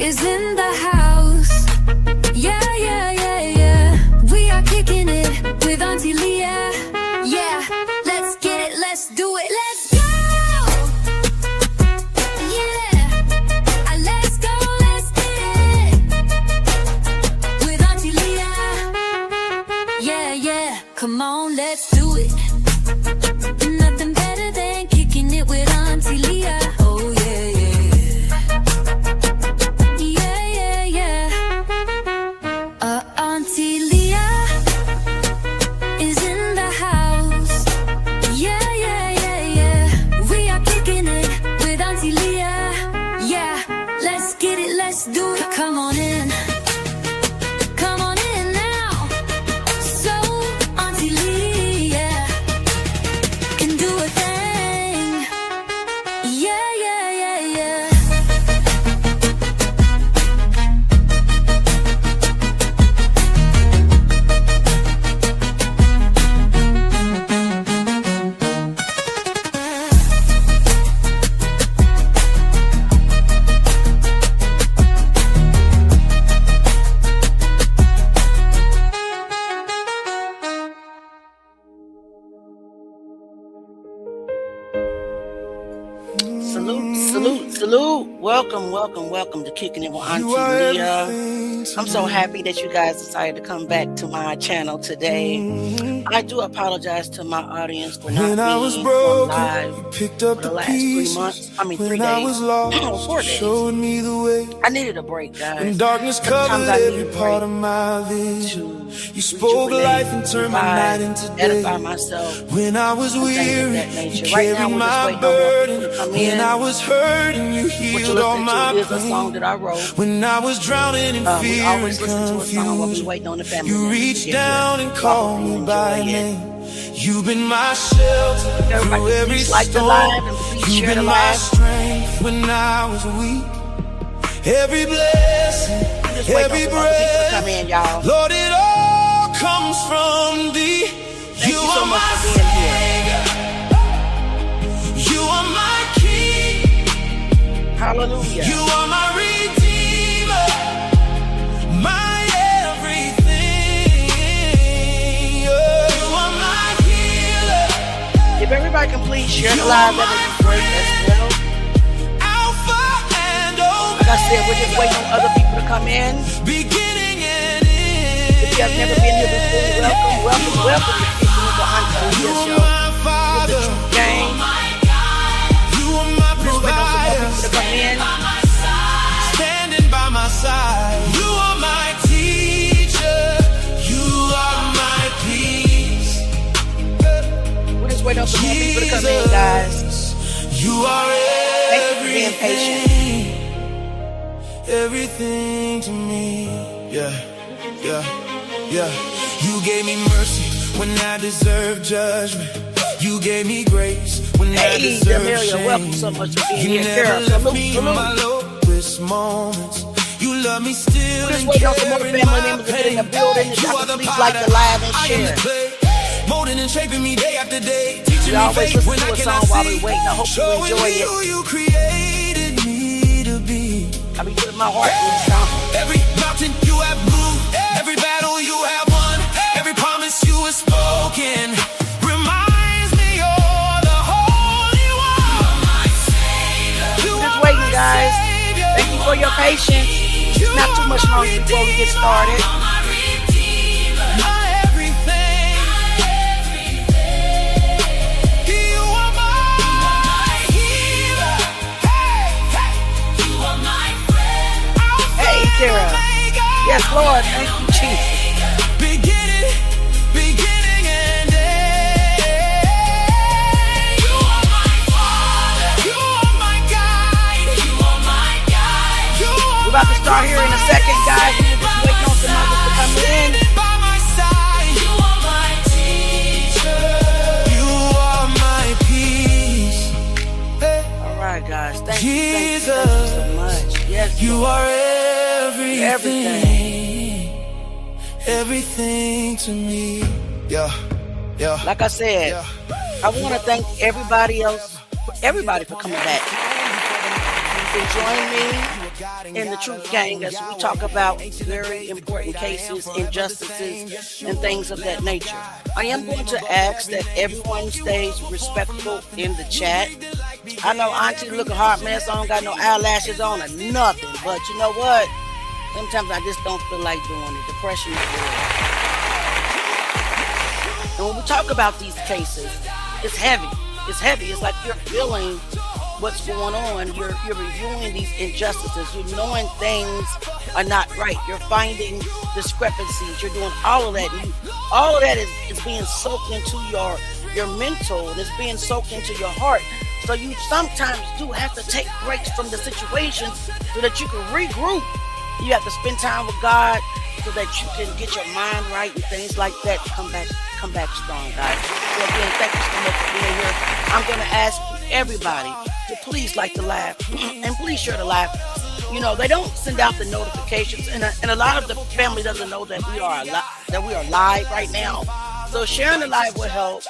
is in the house. Yeah, yeah, yeah, yeah. We are kicking it with Auntie Leah. Yeah, let's get it, let's do it, let's go. Yeah, let's go, let's get it with Auntie Leah. Yeah, yeah, come on, let's do it. Nothing better than kicking it with Auntie Leah. Oh yeah, yeah, yeah, yeah, yeah. Auntie Leah is in the house. Yeah, yeah, yeah, yeah. We are kicking it with Auntie Leah. Yeah, let's get it, let's do it. Come on in. Come on in now. So Auntie Leah can do a thing. Yeah, yeah, yeah, yeah. Salute. Welcome to Kickin' It with Auntie Leah. I'm so happy that you guys decided to come back to my channel today. I do apologize to my audience for not being on live for the last 3 months. 3 days. 4 days. I needed a break, guys. Sometimes I need a break to rejuvenate, revive, edify myself. When I was weary, you carried my burden. When I was hurting, you healed all my pain. A song that I wrote. When I was drowning in fear and confusion, you reached down and called me by name. You've been my shelter through every storm. You've been my strength when I was weak. Every blessing, every breath, Lord, it all comes from thee. You are my Savior. You are my King. Hallelujah. You are my Redeemer, my everything. You are my healer. If everybody can please share the live, that would be great as well. Alpha and Omega. Like I said, we're just waiting on other people to come in. Beginning and end. If you have never been here before, welcome to Kickin' It with Auntie Leah show. With the True Gang. You are my Just waiting on some more people to come in. standing by my side. You are my teacher. You are my peace. We're just waiting on some more people to come in, guys. You are Thank you for being patient. Everything to me. Yeah. You gave me mercy when I deserved judgment. You gave me grace when I deserved shame. Welcome so much for being You here. never left me in my lowest moments. You love me still. We're just waiting on some other family members to get in the building. If y'all can please like the live and share. Molding and shaping me day after day. Teaching We me always faith listen when to I a cannot song while see. we waiting. I hope you Showing enjoy me it. who you created me to be. I be putting my heart in this song. Every mountain you have moved, every battle you have won, every promise you have spoken reminds me you're the Holy One. We're just waiting, guys. Thank you for your patience. It's not too much longer before we get started. My everything. You are my healer. You are my friend. Hey, Sarah. Yes, Lord. Thank you, Jesus. Beginning and end. You are my Father. You are my guide. You are my guide. We're about to start here in a second, guys. We're just waiting on some others to come in. By my side. You are my teacher. You are my peace. All right, guys. Thank you Jesus, so much. Yes, you Lord. are everything. Everything to me. Yeah. Like I said, I want to thank everybody for coming back. You can join me in the Truth Gang as we talk about very important cases, injustices, and things of that nature. I am going to ask that everyone stays respectful in the chat. I know Auntie look a hot mess. I don't got no eyelashes on or nothing, but you know what? Sometimes I just don't feel like doing it. Depression is real. And when we talk about these cases, it's heavy. It's heavy. It's like you're feeling what's going on. You're reviewing these injustices. You're knowing things are not right. You're finding discrepancies. You're doing all of that. All of that is being soaked into your mental, and it's being soaked into your heart. So you sometimes do have to take breaks from the situations so that you can regroup. You have to spend time with God so that you can get your mind right and things like that. Come back strong, guys. So again, thank you so much for being here. I'm going to ask everybody to please like the live and please share the live. You know, they don't send out the notifications, and a lot of the family doesn't know that we are live right now. So sharing the live would help.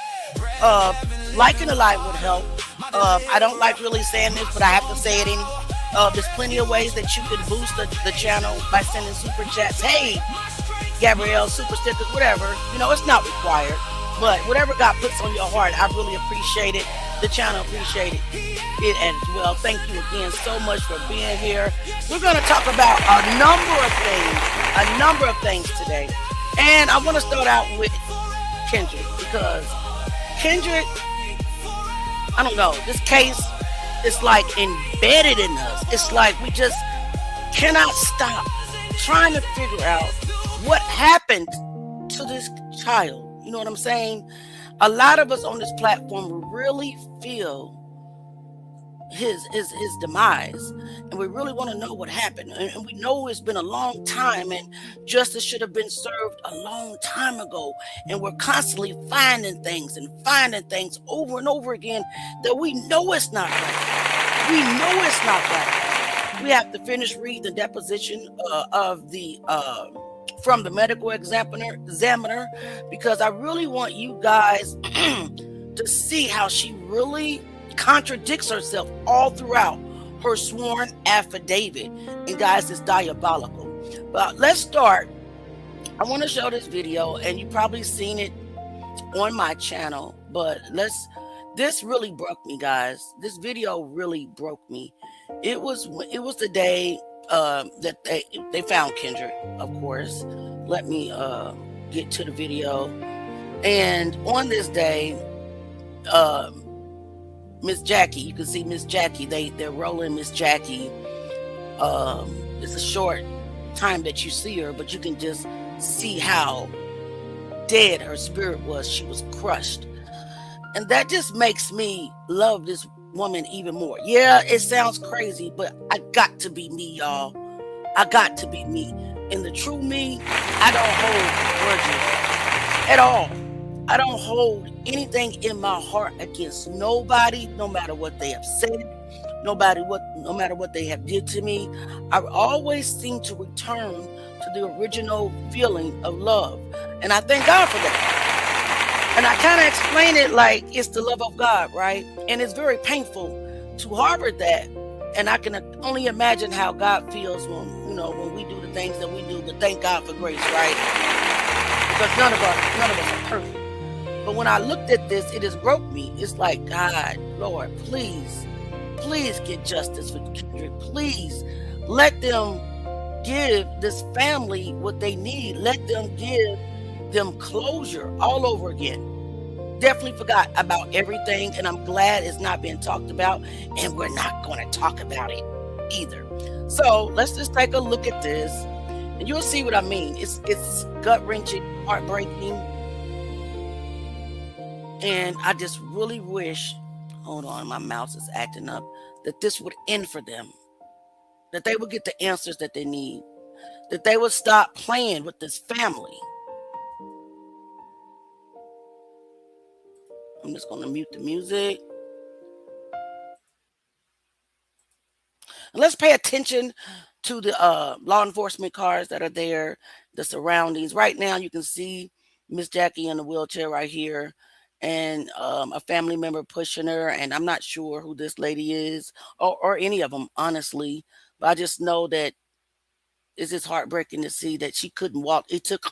Liking the live would help. I don't like really saying this, but I have to say it anyway. There's plenty of ways that you can boost the channel by sending super chats. Hey, Gabrielle, super stickers, whatever. You know, it's not required, but whatever God puts on your heart, I really appreciate it. The channel appreciated it as well. Thank you again so much for being here. We're going to talk about a number of things today. And I want to start out with Kendrick, because Kendrick, I don't know, this case is like embedded in us. It's like we just cannot stop trying to figure out what happened to this child. You know what I'm saying? A lot of us on this platform really feel his demise, and we really want to know what happened. And we know it's been a long time, and justice should have been served a long time ago. And we're constantly finding things over and over again that we know it's not right. We know it's not right. We have to finish reading the deposition of the from the medical examiner, because I really want you guys to see how she really contradicts herself all throughout her sworn affidavit. And guys, it's diabolical. But let's start. I want to show this video, and you probably seen it on my channel, but this really broke me, guys. This video really broke me. It was the day that they found Kendrick, of course. Let me get to the video. And on this day, Miss Jackie, you can see Miss Jackie, they're rolling Miss Jackie. It's a short time that you see her, but you can just see how dead her spirit was. She was crushed. And that just makes me love this woman even more. Yeah, it sounds crazy, but I got to be me, y'all. I got to be me. And the true me, I don't hold grudges at all. I don't hold anything in my heart against nobody, no matter what they have said, no matter what they have did to me. I always seem to return to the original feeling of love. And I thank God for that. And I kind of explain it like it's the love of God, right? And it's very painful to harbor that. And I can only imagine how God feels when we do the things that we do. But thank God for grace, right? Because none of us are perfect. But when I looked at this, it just broke me. It's like, God, Lord, please get justice for Kendrick. Please let them give this family what they need. Let them give them closure all over again. Definitely forgot about everything, and I'm glad it's not being talked about, and we're not going to talk about it either. So let's just take a look at this, and you'll see what I mean. It's gut-wrenching, heartbreaking, and I just really wish, hold on, my mouse is acting up, that this would end for them, that they would get the answers that they need, that they would stop playing with this family. I'm just going to mute the music. And let's pay attention to the law enforcement cars that are there, the surroundings. Right now, you can see Miss Jackie in the wheelchair right here, and a family member pushing her. And I'm not sure who this lady is, or any of them, honestly. But I just know that it's just heartbreaking to see that she couldn't walk. It took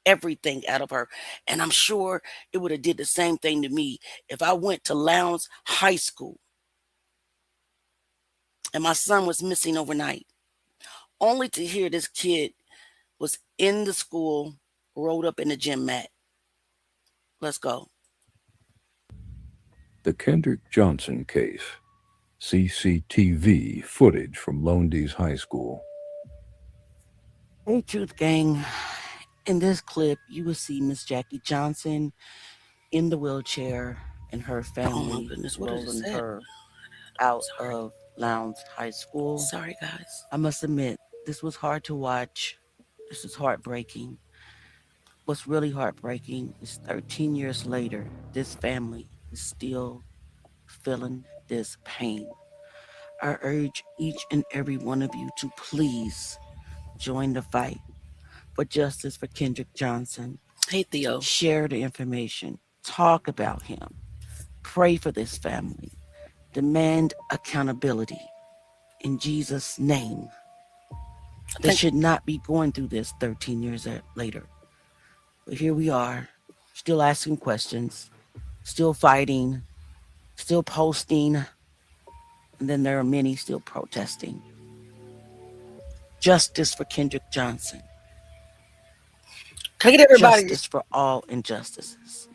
everything out of her. And I'm sure it would have did the same thing to me if I went to Lowndes High School and my son was missing overnight, only to hear this kid was in the school, rolled up in the gym mat. Let's go. The Kendrick Johnson case. CCTV footage from Lowndes High School. Hey, Truth Gang. In this clip, you will see Miss Jackie Johnson in the wheelchair and her family Oh my goodness, what rolling is it? her out of Lowndes High School. Sorry, guys. I must admit, this was hard to watch. This is heartbreaking. What's really heartbreaking is 13 years later, this family is still feeling this pain. I urge each and every one of you to please join the fight for justice for Kendrick Johnson. Hey, Theo. Share the information. Talk about him. Pray for this family. Demand accountability. In Jesus' name. They should not be going through this 13 years later. But here we are, still asking questions, still fighting, still posting, and then there are many still protesting. Justice for Kendrick Johnson. Can I get everybody? Justice for all injustices.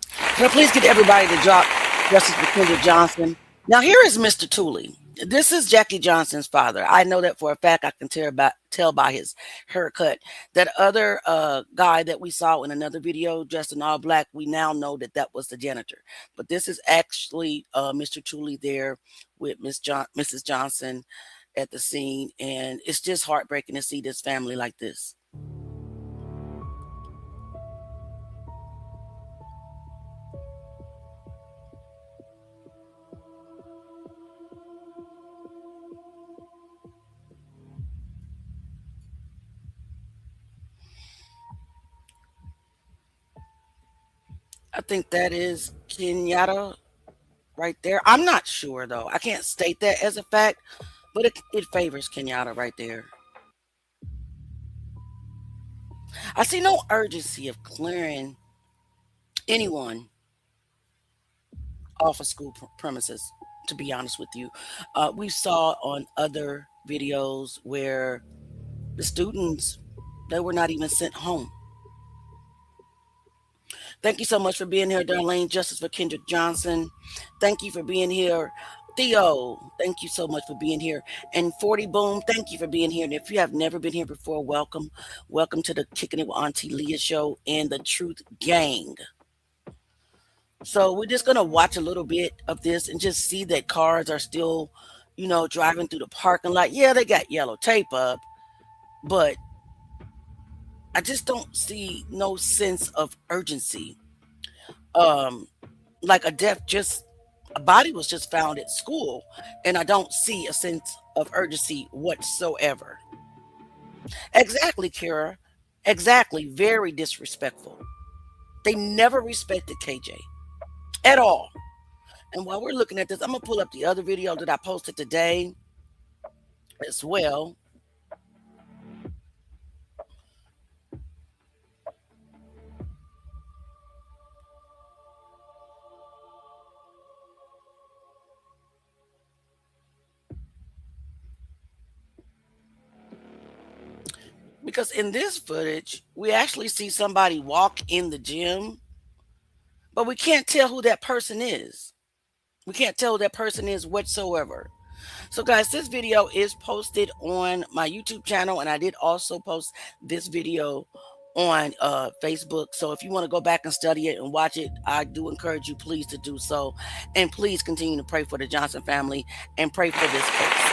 Can I please get everybody to drop justice for Kendrick Johnson? Now, here is Mr. Tooley. This is Jackie Johnson's father. I know that for a fact. I can tell by his haircut. That other guy that we saw in another video dressed in all black, we now know that that was the janitor. But this is actually Mr. Tooley there with Mrs. Johnson at the scene. And it's just heartbreaking to see this family like this. I think that is Kenyatta right there. I'm not sure, though. I can't state that as a fact, but it favors Kenyatta right there. I see no urgency of clearing anyone off of school premises, to be honest with you. We saw on other videos where the students, they were not even sent home. Thank you so much for being here, Darlene. Justice for Kendrick Johnson. Thank you for being here. Theo, thank you so much for being here. And 40 Boom, thank you for being here. And if you have never been here before, welcome. Welcome to the Kickin' It with Auntie Leah show and the Truth Gang. So we're just going to watch a little bit of this and just see that cars are still, driving through the parking lot. Yeah, they got yellow tape up, but I just don't see no sense of urgency. Like a body was just found at school, and I don't see a sense of urgency whatsoever. Exactly, Kira. Exactly. Very disrespectful. They never respected KJ at all. And while we're looking at this, I'm going to pull up the other video that I posted today as well. Because in this footage, we actually see somebody walk in the gym, but we can't tell who that person is. We can't tell who that person is whatsoever. So guys, this video is posted on my YouTube channel, and I did also post this video on Facebook. So if you want to go back and study it and watch it, I do encourage you please to do so. And please continue to pray for the Johnson family and pray for this case.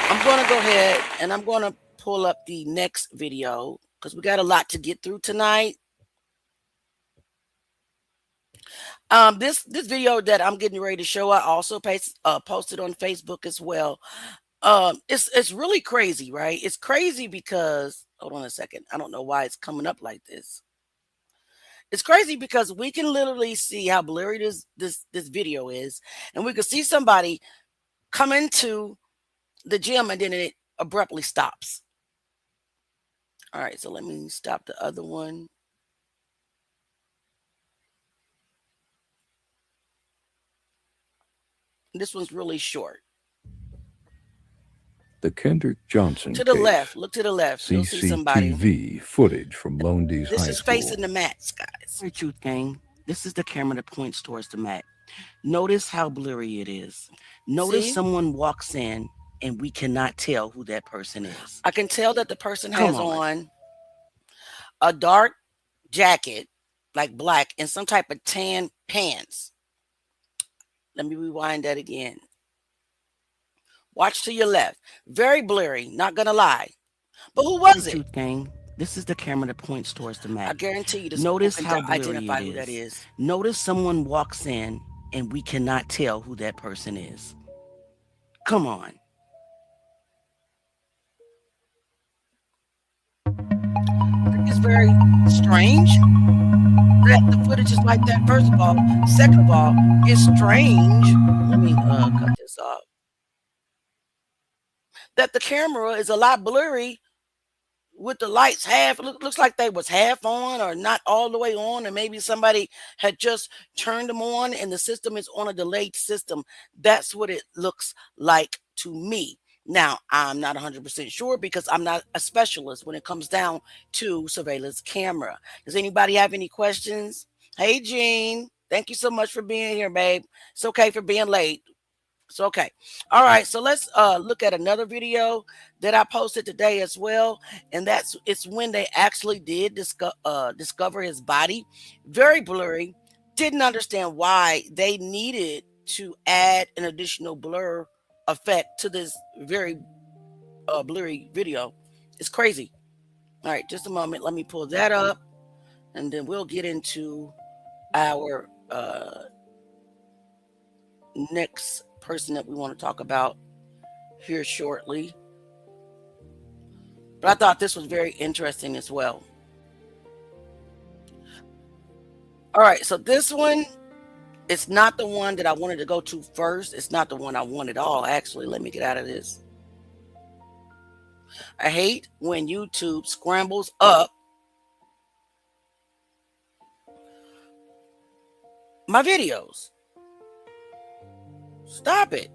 I'm going to go ahead and I'm going to pull up the next video because we got a lot to get through tonight. This video that I'm getting ready to show, I also posted on Facebook as well. It's really crazy, right? It's crazy because, hold on a second, I don't know why it's coming up like this. It's crazy because we can literally see how blurry this video is, and we can see somebody come into the gym and then it abruptly stops. All right, so let me stop the other one. This one's really short. The Kendrick Johnson To the case. left, look to the left. You'll see somebody. CCTV footage from Lowndes High School. This is facing the mats, guys. Hey, Truth Gang. This is the camera that points towards the mat. Notice how blurry it is. Notice someone walks in and we cannot tell who that person is. I can tell that the person has on a dark jacket, like black, and some type of tan pants. Let me rewind that again. Watch to your left. Very blurry, not gonna lie. But who was it? Truth Gang. This is the camera that points towards the mat. I guarantee you this. Notice how identify who that is. Notice someone walks in and we cannot tell who that person is. Come on. I think it's very strange that the footage is like that, first of all. Second of all, it's strange. Let me cut this off. That the camera is a lot blurry with the lights half. Looks like they was half on or not all the way on, and maybe somebody had just turned them on and the system is on a delayed system. That's what it looks like to me. Now, I'm not 100% sure because I'm not a specialist when it comes down to surveillance camera. Does anybody have any questions? Hey, Jean, thank you so much for being here, babe. It's okay for being late. It's okay. All right, so let's look at another video that I posted today as well, and it's when they actually did discover his body. Very blurry. Didn't understand why they needed to add an additional blur effect to this very blurry video. It's crazy. All right, just a moment. Let me pull that up, and then we'll get into our next person that we want to talk about here shortly. But I thought this was very interesting as well. All right, so this one, it's not the one that I wanted to go to first. It's not the one I want at all, actually. Let me get out of this. I hate when YouTube scrambles up my videos. Stop it.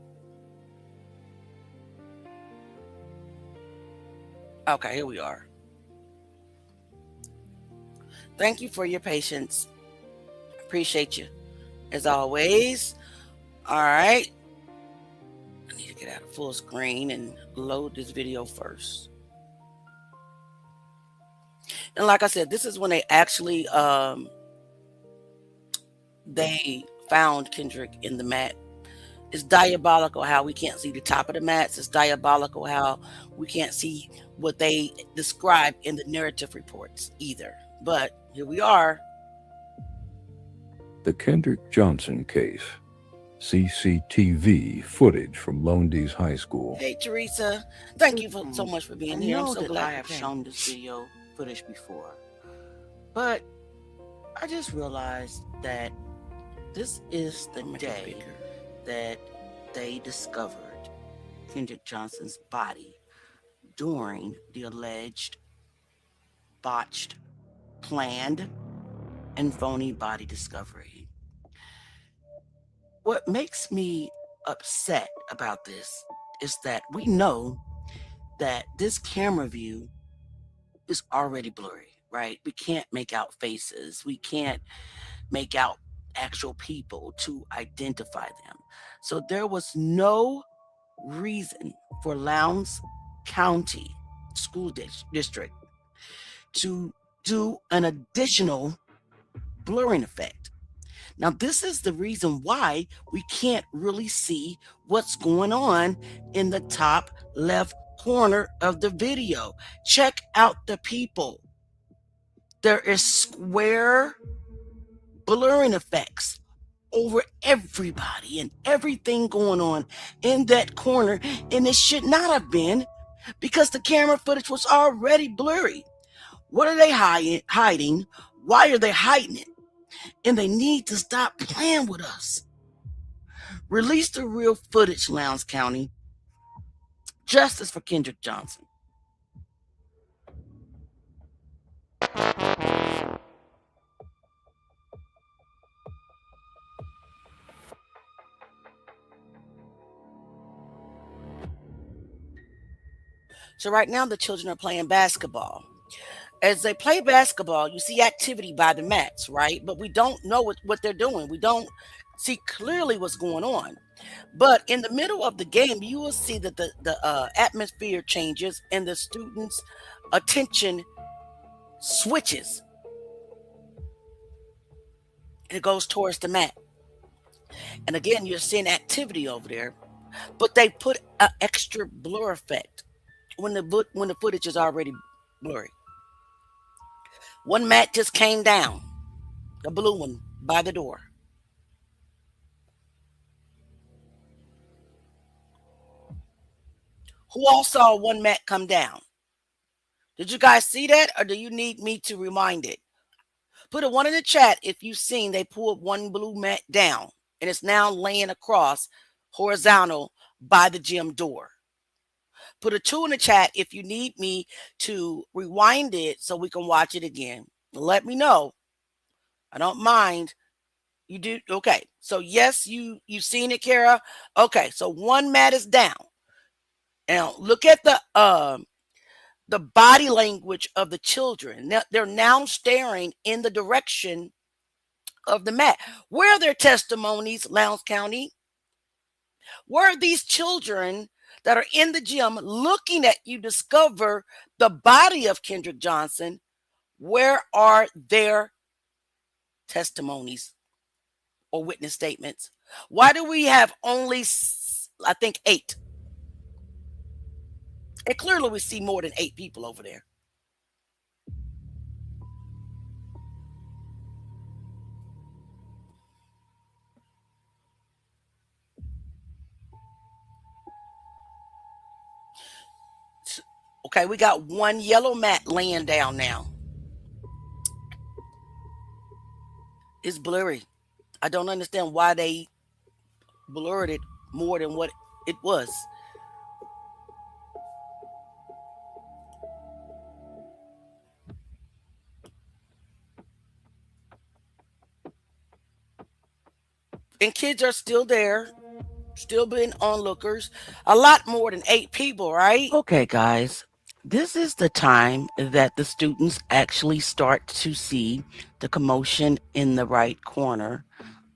Okay, here we are. Thank you for your patience. Appreciate you, as always. All right. I need to get out of full screen and load this video first. And like I said, this is when they actually they found Kendrick in the mat. It's diabolical how we can't see the top of the mats. It's diabolical how we can't see what they describe in the narrative reports either. But here we are. The Kendrick Johnson case. CCTV footage from Lowndes High School. Hey, Teresa. Thank you so much for being here. I'm so glad I have shown this video footage before. But I just realized that this is the day that they discovered Kendrick Johnson's body during the alleged botched, planned, and phony body discovery. What makes me upset about this is that we know that this camera view is already blurry, right? We can't make out faces. We can't make out actual people to identify them. So there was no reason for Lowndes County School District to do an additional blurring effect. Now, this is the reason why we can't really see what's going on in the top left corner of the video. Check out the people. There is square blurring effects over everybody and everything going on in that corner, and it should not have been, because the camera footage was already blurry. What are they hiding? Why are they hiding it? And they need to stop playing with us. Release the real footage, Lowndes County. Justice for Kendrick Johnson. So right now the children are playing basketball. As they play basketball, you see activity by the mats, right? But we don't know what they're doing. We don't see clearly what's going on. But in the middle of the game, you will see that the atmosphere changes and the students' attention switches. And it goes towards the mat. And again, you're seeing activity over there. But they put an extra blur effect when the footage is already blurry. One mat just came down, the blue one by the door. Who all saw one mat come down? Did you guys see that, or do you need me to remind it? Put a 1 in the chat if you've seen they pulled one blue mat down and it's now laying across horizontal by the gym door. Put a 2 in the chat if you need me to rewind it so we can watch it again. Let me know. I don't mind. You do? Okay. So yes, you've seen it, Kara. Okay. So one mat is down. Now look at the body language of the children. Now, they're now staring in the direction of the mat. Where are their testimonies, Lowndes County? Where are these children that are in the gym looking at you discover the body of Kendrick Johnson? Where are their testimonies or witness statements? Why do we have only, I think, 8? And clearly we see more than 8 people over there. Okay, we got one yellow mat laying down now. It's blurry. I don't understand why they blurred it more than what it was. And kids are still there, still being onlookers. A lot more than 8 people, right? Okay, guys. This is the time that the students actually start to see the commotion in the right corner,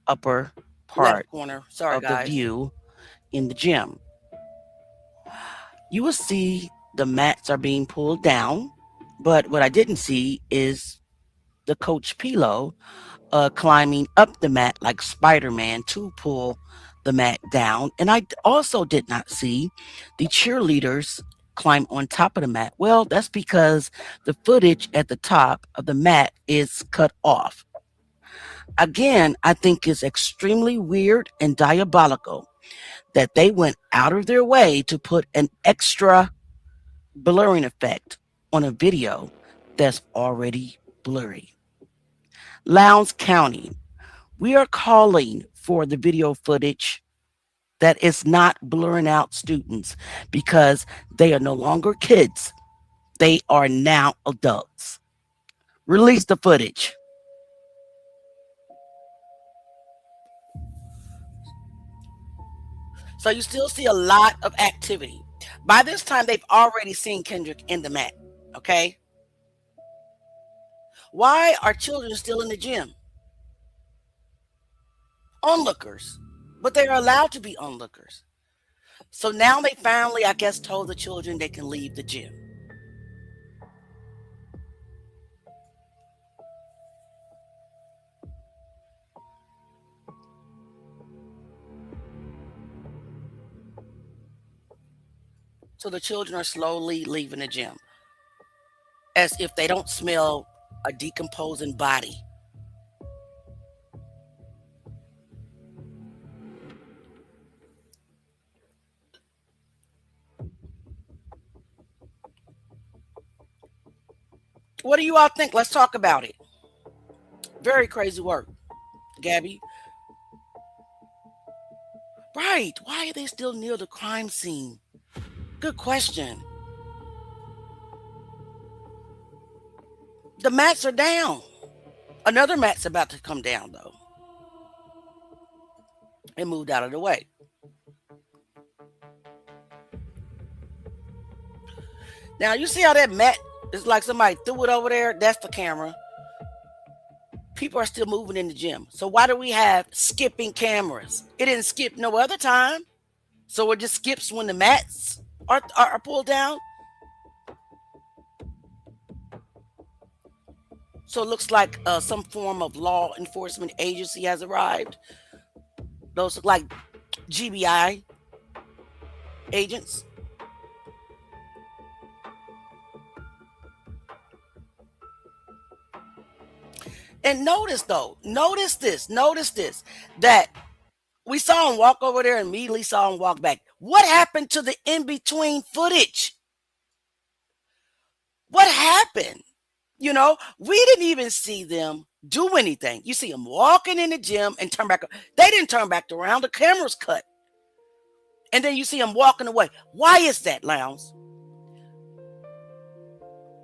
upper part corner, of the view in the gym. You will see the mats are being pulled down, but what I didn't see is the Coach Pilo climbing up the mat like Spider-Man to pull the mat down. And I also did not see the cheerleaders climb on top of the mat. Well, that's because the footage at the top of the mat is cut off. Again, I think it's extremely weird and diabolical that they went out of their way to put an extra blurring effect on a video that's already blurry. Lowndes County, we are calling for the video footage that is not blurring out students because they are no longer kids. They are now adults. Release the footage. So you still see a lot of activity. By this time, they've already seen Kendrick in the mat, okay? Why are children still in the gym? Onlookers. But they're allowed to be onlookers. So now they finally, I guess, told the children they can leave the gym. So the children are slowly leaving the gym as if they don't smell a decomposing body. What do you all think? Let's talk about it. Very crazy work, Gabby. Right. Why are they still near the crime scene? Good question. The mats are down. Another mat's about to come down, though. It moved out of the way. Now, you see how that mat is like somebody threw it over there? That's the camera. People are still moving in the gym. So why do we have skipping cameras? It didn't skip no other time. So it just skips when the mats are pulled down. So it looks like some form of law enforcement agency has arrived. Those look like GBI agents. And notice this, that we saw him walk over there and immediately saw him walk back. What happened to the in-between footage? What happened? You know, we didn't even see them do anything. You see them walking in the gym and turn back. They didn't turn back around. The camera's cut. And then you see them walking away. Why is that, Lowndes?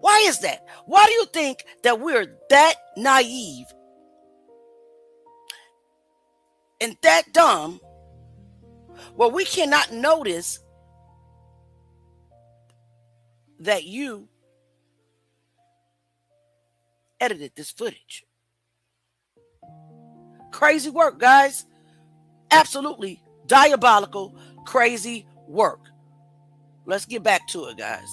Why is that? Why do you think that we're that naive and that dumb where we cannot notice that you edited this footage? Crazy work, guys. Absolutely diabolical, crazy work. Let's get back to it, guys.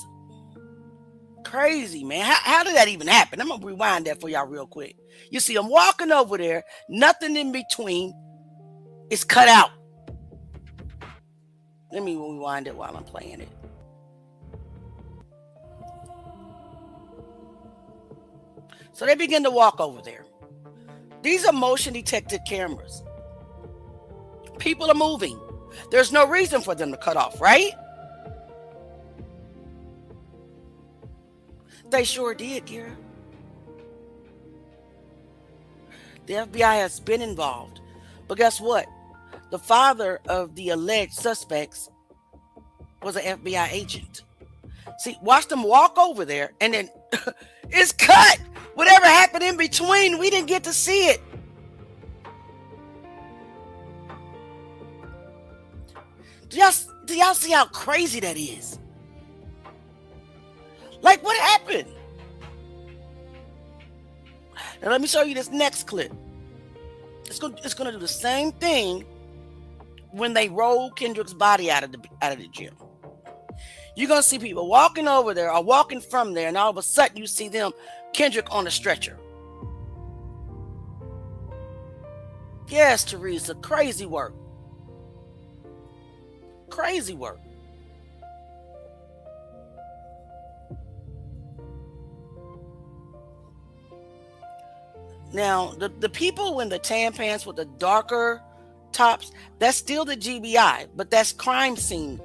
Crazy, man. How did that even happen? I'm going to rewind that for y'all real quick. You see him walking over there. Nothing in between is cut out. Let me rewind it while I'm playing it. So they begin to walk over there. These are motion detected cameras. People are moving. There's no reason for them to cut off, right? They sure did, Kira. The FBI has been involved. But guess what? The father of the alleged suspects was an FBI agent. See, watch them walk over there and then it's cut. Whatever happened in between, we didn't get to see it. Do y'all see how crazy that is? Like, what happened? Now let me show you this next clip. It's gonna do the same thing when they roll Kendrick's body out of the gym. You're gonna see people walking over there or walking from there, and all of a sudden you see Kendrick on a stretcher. Yes, Teresa, crazy work. Crazy work. Now, the people in the tan pants with the darker tops, that's still the GBI, but that's crime scene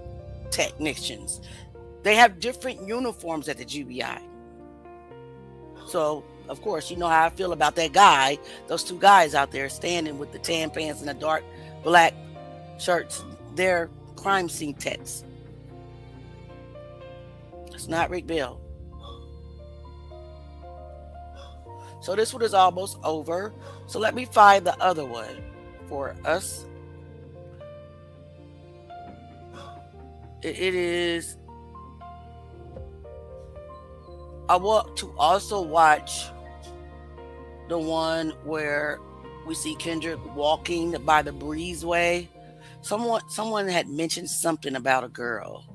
technicians. They have different uniforms at the GBI. So, of course, you know how I feel about that guy, those two guys out there standing with the tan pants and the dark black shirts. They're crime scene techs. It's not Rick Bell. So this one is almost over. So let me find the other one for us. It is. I want to also watch the one where we see Kendrick walking by the breezeway. Someone had mentioned something about a girl.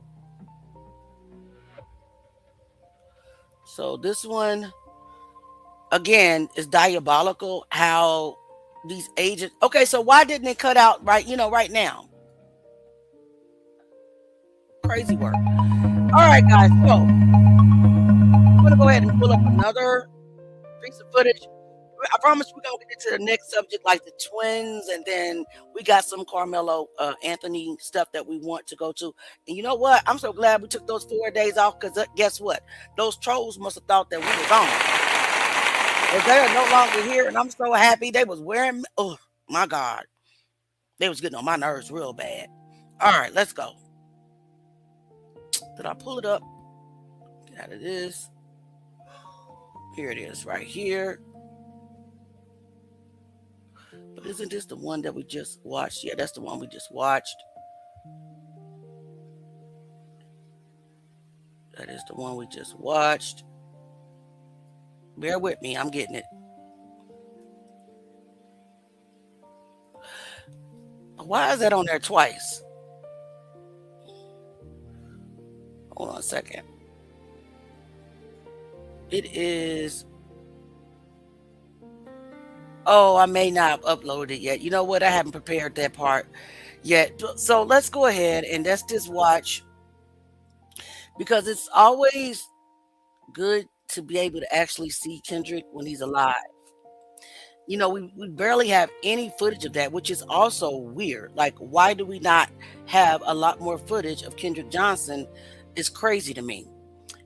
So this one, again, is diabolical how these agents. Okay, so why didn't they cut out right now? Crazy work. All right, guys. So I'm gonna go ahead and pull up another piece of footage. I promise we're gonna get to the next subject, like the twins, and then we got some Karmelo Anthony stuff that we want to go to. And you know what? I'm so glad we took those 4 days off, because guess what? Those trolls must have thought that we were gone. But they are no longer here, and I'm so happy. They was wearing, oh my God. They was getting on my nerves real bad. All right, let's go. Did I pull it up? Get out of this. Here it is right here. But isn't this the one that we just watched? Yeah, that's the one we just watched. That is the one we just watched. Bear with me, I'm getting it. Why is that on there twice? Hold on a second. It is. Oh, I may not have uploaded it yet. You know what? I haven't prepared that part yet. So let's go ahead and let's just watch, because it's always good to be able to actually see Kendrick when he's alive. You know, we barely have any footage of that, which is also weird. Like, why do we not have a lot more footage of Kendrick Johnson? Is crazy to me.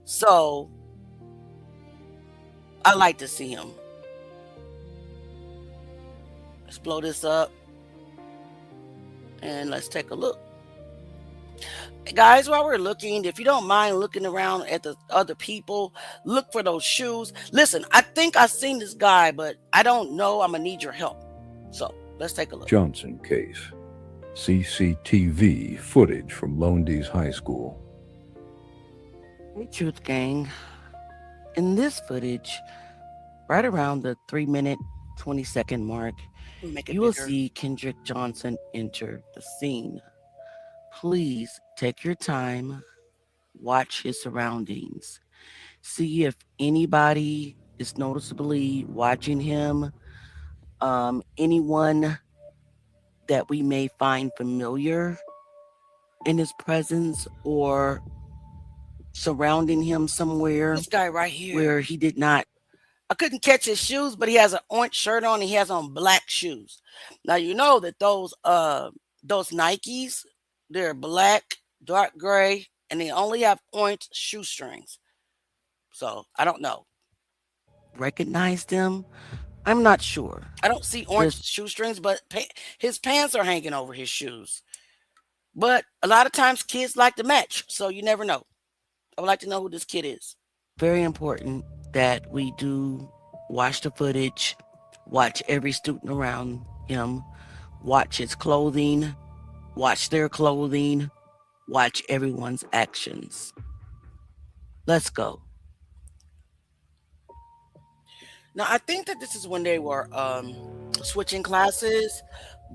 So I like to see him. Let's blow this up and let's take a look. Guys, while we're looking, if you don't mind looking around at the other people, look for those shoes. Listen, I think I've seen this guy, but I don't know. I'm gonna need your help. So let's take a look. Johnson case. CCTV footage from Lowndes High School. Hey, Truth Gang. In this footage, right around the 3-minute, 20-second mark, you will see Kendrick Johnson enter the scene. Please take your time, watch his surroundings, see if anybody is noticeably watching him, anyone that we may find familiar in his presence or surrounding him somewhere. This guy right here, where he did not, I couldn't catch his shoes, but he has an orange shirt on and he has on black shoes. Now you know that those Nikes, they're black, dark gray, and they only have orange shoestrings. So I don't know. Recognize them? I'm not sure. I don't see orange shoestrings, but his pants are hanging over his shoes. But a lot of times kids like to match, so you never know. I would like to know who this kid is. Very important that we do watch the footage, watch every student around him, watch his clothing, watch their clothing, watch everyone's actions. Let's go. Now, I think that this is when they were switching classes,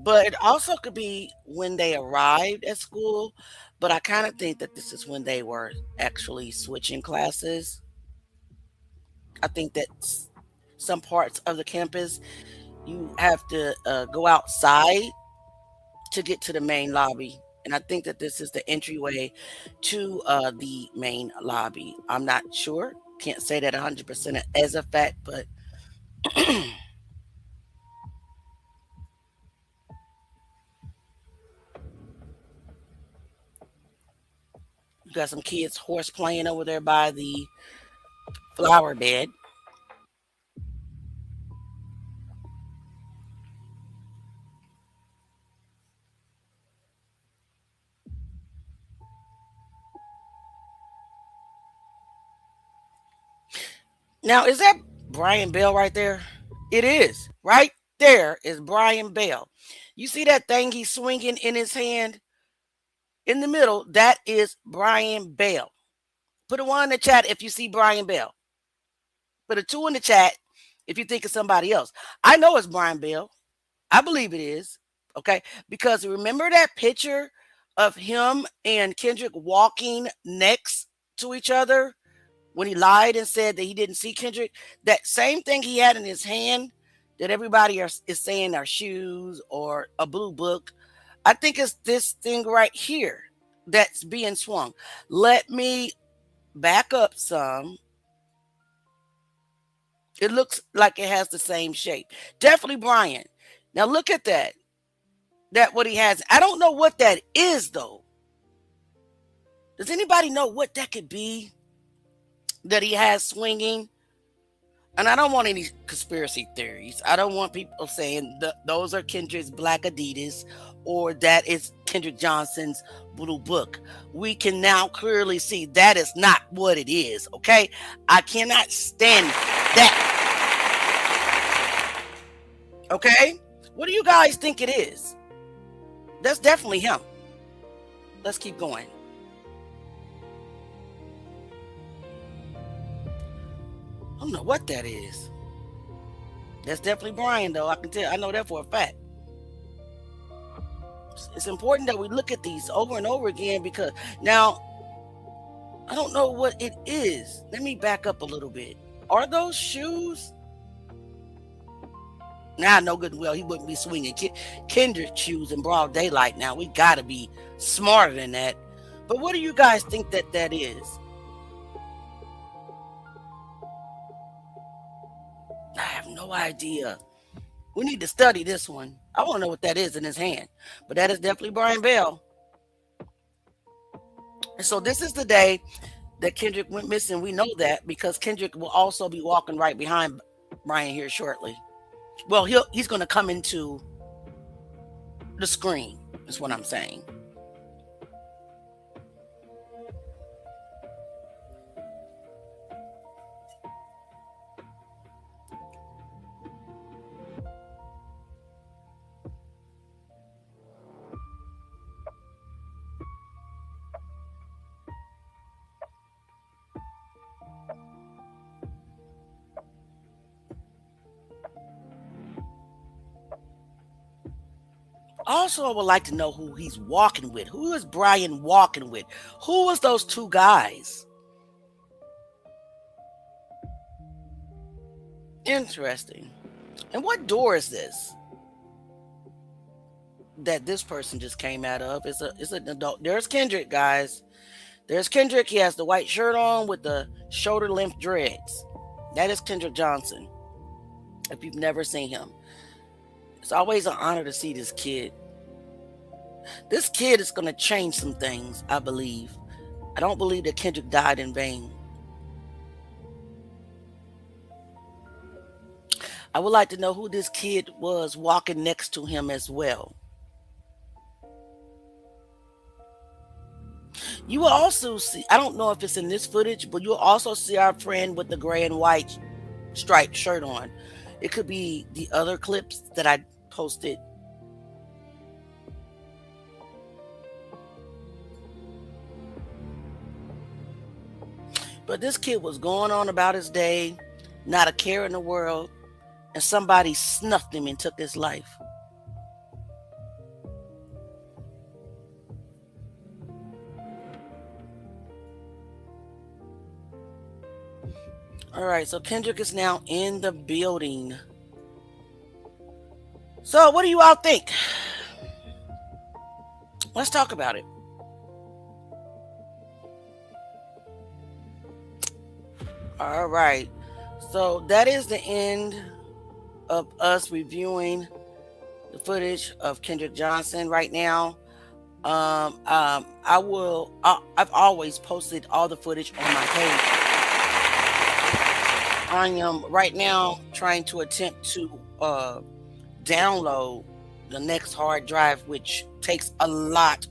but it also could be when they arrived at school. But I kind of think that this is when they were actually switching classes. I think that some parts of the campus, you have to go outside to get to the main lobby. And I think that this is the entryway to the main lobby. I'm not sure. Can't say that 100% as a fact, but you got some kids horse playing over there by the flower bed. Now, is that Brian Bell right there? It is. Right there is Brian Bell. You see that thing he's swinging in his hand? In the middle, that is Brian Bell. Put a 1 in the chat if you see Brian Bell. Put a 2 in the chat if you think of somebody else. I know it's Brian Bell. I believe it is. Okay? Because remember that picture of him and Kendrick walking next to each other when he lied and said that he didn't see Kendrick? That same thing he had in his hand that everybody is saying are shoes or a blue book. I think it's this thing right here that's being swung. Let me back up some. It looks like it has the same shape. Definitely Brian. Now look at that. That what he has. I don't know what that is though. Does anybody know what that could be that he has swinging? And I don't want any conspiracy theories. I don't want people saying those are Kendrick's black Adidas or that is Kendrick Johnson's Blue Book. We can now clearly see that is not what it is, okay? I cannot stand that. Okay? What do you guys think it is? That's definitely him. Let's keep going. I don't know what that is. That's definitely Brian, though. I can tell. I know that for a fact. It's important that we look at these over and over again, because now I don't know what it is. Let me back up a little bit. Are those shoes? Now I know good and well he wouldn't be swinging Kendrick shoes in broad daylight. Now we got to be smarter than that. But what do you guys think that is? I have no idea. We need to study this one. I want to know what that is in his hand. But that is definitely Brian Bell. And so this is the day that Kendrick went missing. We know that because Kendrick will also be walking right behind Brian here shortly. Well, he's going to come into the screen, is what I'm saying. Also, I would like to know who he's walking with. Who is Brian walking with? Who was those two guys? Interesting. And what door is this that this person just came out of? It's an adult. There's Kendrick, guys. There's Kendrick. He has the white shirt on with the shoulder length dreads. That is Kendrick Johnson. If you've never seen him, it's always an honor to see this kid. This kid is going to change some things, I believe. I don't believe that Kendrick died in vain. I would like to know who this kid was walking next to him as well. You will also see, I don't know if it's in this footage, but you'll also see our friend with the gray and white striped shirt on. It could be the other clips that I posted. But this kid was going on about his day, not a care in the world, and somebody snuffed him and took his life. All right, so Kendrick is now in the building. So what do you all think? Let's talk about it. All right. So that is the end of us reviewing the footage of Kendrick Johnson right now. I've always posted all the footage on my page. I am right now trying to attempt to download the next hard drive, which takes a lot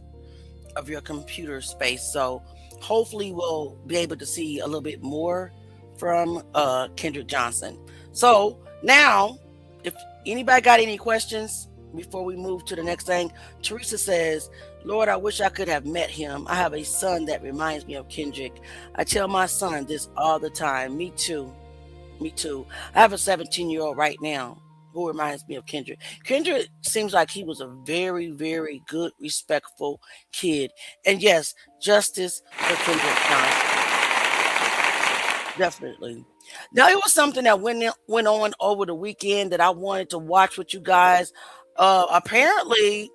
of your computer space. So hopefully we'll be able to see a little bit more from Kendrick Johnson. So now, if anybody got any questions before we move to the next thing, Teresa says, Lord, I wish I could have met him. I have a son that reminds me of Kendrick. I tell my son this all the time. Me too. Me too. I have a 17-year-old right now who reminds me of Kendrick. Kendrick seems like he was a very, very good, respectful kid. And yes, justice for Kendrick Johnson. Definitely. Now, it was something that went on over the weekend that I wanted to watch with you guys. Apparently,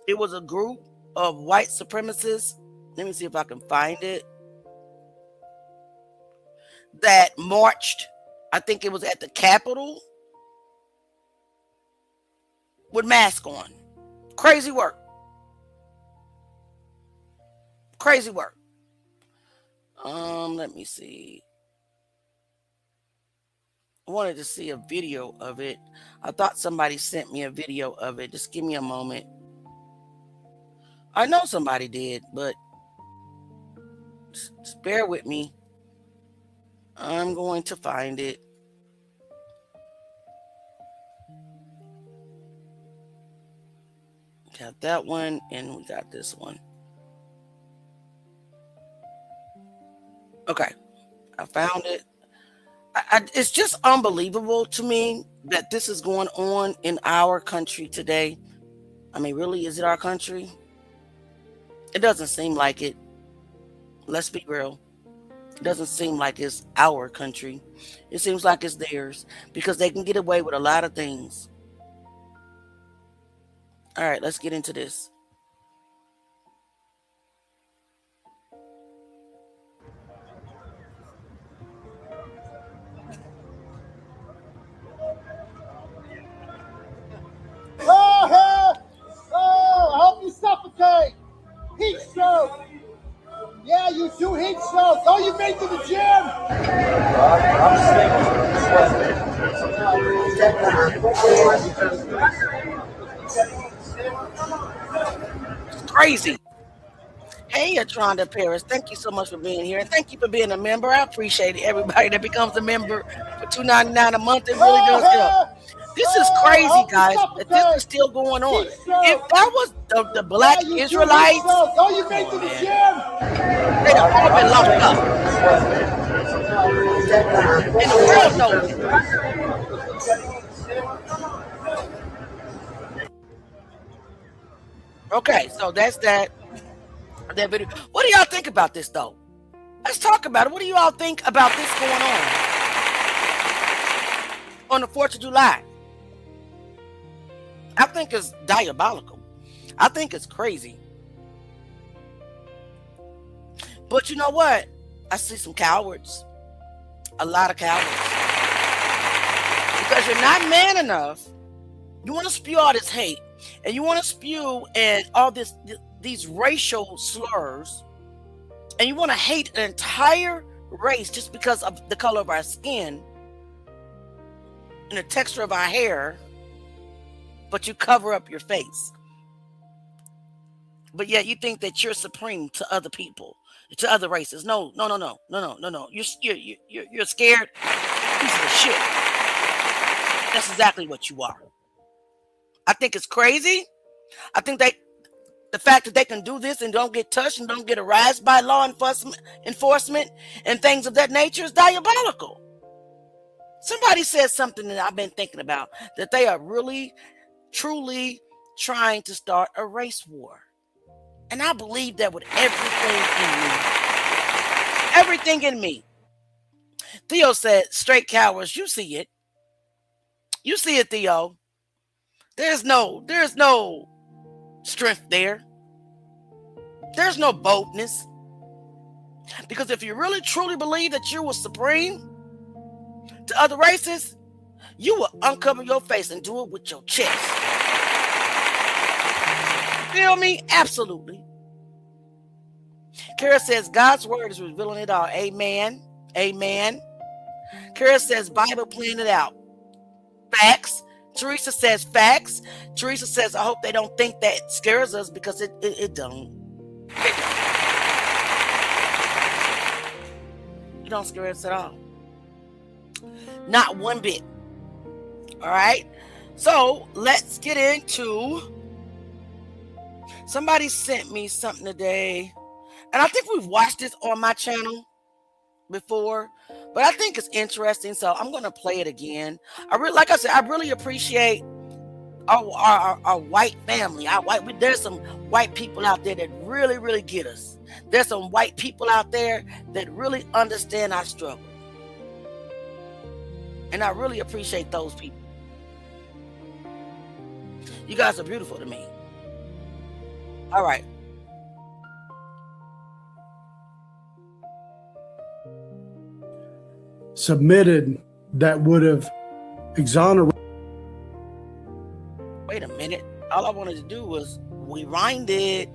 it was a group of white supremacists. Let me see if I can find it. That marched, I think it was at the Capitol, with masks on. Crazy work. Crazy work. Let me see. I wanted to see a video of it. I thought somebody sent me a video of it. Just give me a moment. I know somebody did, but just bear with me. I'm going to find it. Got that one, and we got this one. Okay, I found it. It's just unbelievable to me that this is going on in our country today. I mean, really, is it our country? It doesn't seem like it. Let's be real. It doesn't seem like it's our country. It seems like it's theirs because they can get away with a lot of things. All right, let's get into this. Oh, I hope you suffocate. Heat stroke. Yeah, you do heat stroke. Oh, you made to the gym. It's crazy. Hey, Atronda Paris, thank you so much for being here. And thank you for being a member. I appreciate it. Everybody that becomes a member for $2.99 a month, it really does help. This is crazy, guys, that this is still going on. If that was the black Israelites, oh, you made to the gym. they'd have all been locked up. And the world knows it. Okay, so that's that video. What do y'all think about this, though? Let's talk about it. What do you all think about this going on the 4th of July? I think it's diabolical. I think it's crazy. But you know what? I see some cowards. A lot of cowards. Because you're not man enough. You want to spew all this hate. And you want to spew and all these racial slurs. And you want to hate an entire race just because of the color of our skin. And the texture of our hair. But you cover up your face. But yet you think that you're supreme to other people, to other races. No. You're scared piece of shit. That's exactly what you are. I think it's crazy. I think the fact that they can do this and don't get touched and don't get harassed by law enforcement and things of that nature is diabolical. Somebody said something that I've been thinking about, that they are really truly trying to start a race war. And I believe that with everything in me. Theo said, straight cowards, you see it. You see it, Theo. There's no strength there. There's no boldness. Because if you really truly believe that you were supreme to other races, you will uncover your face and do it with your chest. Feel me? Absolutely. Kara says, God's word is revealing it all. Amen. Amen. Kara says, Bible playing it out. Facts. Teresa says, facts. Teresa says, I hope they don't think that scares us because it don't. It don't scare us at all. Not one bit. All right. So let's get into. Somebody sent me something today, and I think we've watched this on my channel before, but I think it's interesting, so I'm going to play it again. Like I said, I really appreciate our white family. There's some white people out there that really, really get us. There's some white people out there that really understand our struggle, and I really appreciate those people. You guys are beautiful to me. All right. Submitted that would have exonerated. Wait a minute. All I wanted to do was rewind it.